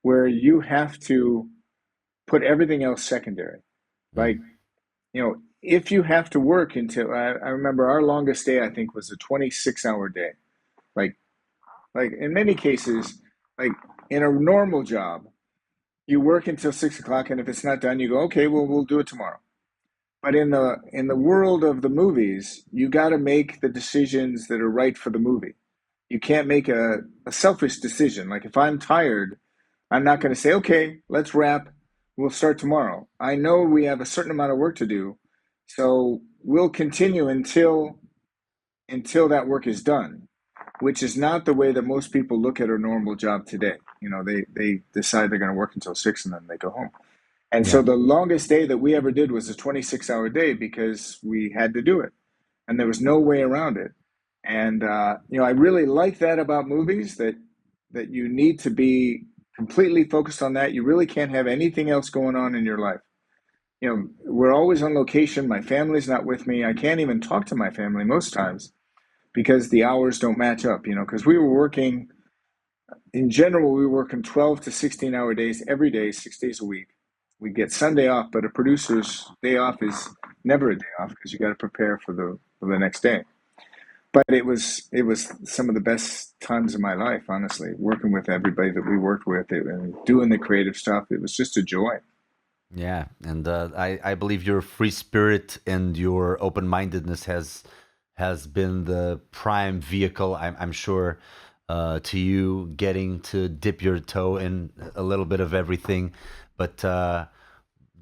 where you have to put everything else secondary. Like, if you have to work until, I remember our longest day, I think, was a 26-hour day. Like in many cases, like in a normal job, you work until 6 o'clock, and if it's not done, you go, okay, well, we'll do it tomorrow. But in the world of the movies, you got to make the decisions that are right for the movie. You can't make a selfish decision. Like if I'm tired, I'm not going to say, okay, let's wrap. We'll start tomorrow. I know we have a certain amount of work to do, so we'll continue until that work is done, which is not the way that most people look at a normal job today. They decide they're going to work until 6 and then they go home. And so the longest day that we ever did was a 26-hour day because we had to do it, and there was no way around it. And I really like that about movies, that you need to be completely focused on that. You really can't have anything else going on in your life. We're always on location. My family's not with me. I can't even talk to my family most times because the hours don't match up, because we were working, in general, we were working 12 to 16-hour days every day, 6 days a week. We get Sunday off, but a producer's day off is never a day off because you got to prepare for the next day. But it was some of the best times of my life, honestly, working with everybody that we worked with and doing the creative stuff. It was just a joy. Yeah, and I believe your free spirit and your open-mindedness has been the prime vehicle, I'm sure, to you getting to dip your toe in a little bit of everything, but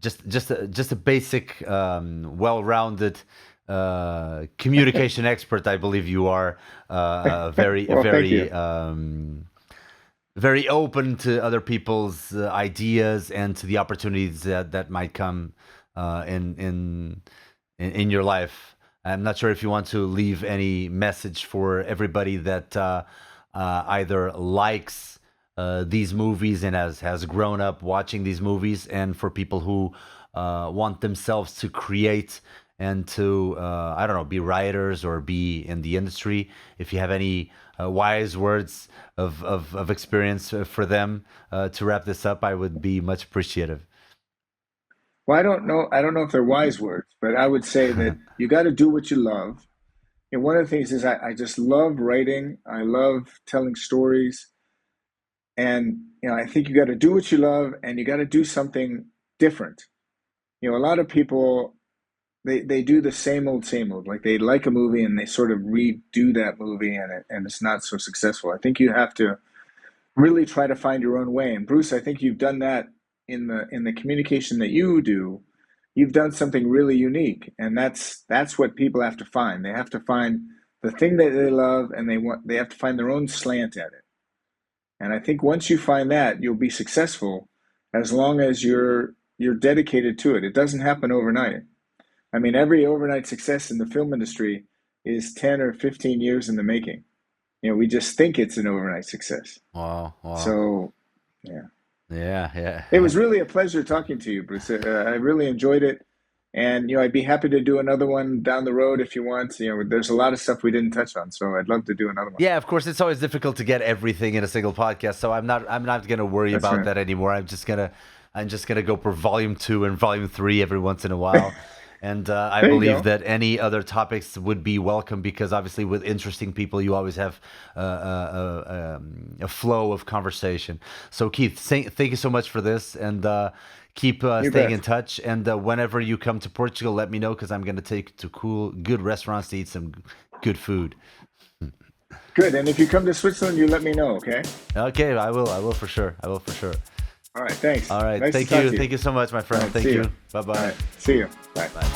just a basic, well-rounded communication expert. I believe you are very Well, very very open to other people's ideas and to the opportunities that might come in your life. I'm not sure if you want to leave any message for everybody that either likes these movies and has grown up watching these movies, and for people who want themselves to create and to I don't know, be writers or be in the industry. If you have any wise words of experience for them to wrap this up, I would be much appreciative. Well, I don't know if they're wise words, but I would say that you got to do what you love. And one of the things is I just love writing. I love telling stories. And, I think you got to do what you love, and you got to do something different. A lot of people, they do the same old, like they like a movie and they sort of redo that movie, and it's not so successful. I think you have to really try to find your own way. And Bruce, I think you've done that in the communication that you do. You've done something really unique, and that's what people have to find. They have to find the thing that they love, and they have to find their own slant at it. And I think once you find that, you'll be successful as long as you're dedicated to it. It doesn't happen overnight. I mean, every overnight success in the film industry is 10 or 15 years in the making. We just think it's an overnight success. Wow. So, yeah. Yeah. It was really a pleasure talking to you, Bruce. I really enjoyed it. And, I'd be happy to do another one down the road if you want. There's a lot of stuff we didn't touch on, so I'd love to do another one. Yeah, of course, it's always difficult to get everything in a single podcast, so I'm not going to worry That's about right. that anymore. I'm just going to go for volume 2 and volume 3 every once in a while. And I There you believe go. that any other topics would be welcome, because obviously with interesting people, you always have a flow of conversation. So Keith, thank you so much for this, and keep staying bet. in touch. And whenever you come to Portugal, let me know, because I'm going to take you to good restaurants to eat some good food. Good. And if you come to Switzerland, you let me know, okay? Okay, I will for sure. All right, thanks. All right, Nice to thank talk you. to Thank you so much, my friend. All right, Thank see you. you. Bye-bye. All right, see you. Bye. Bye.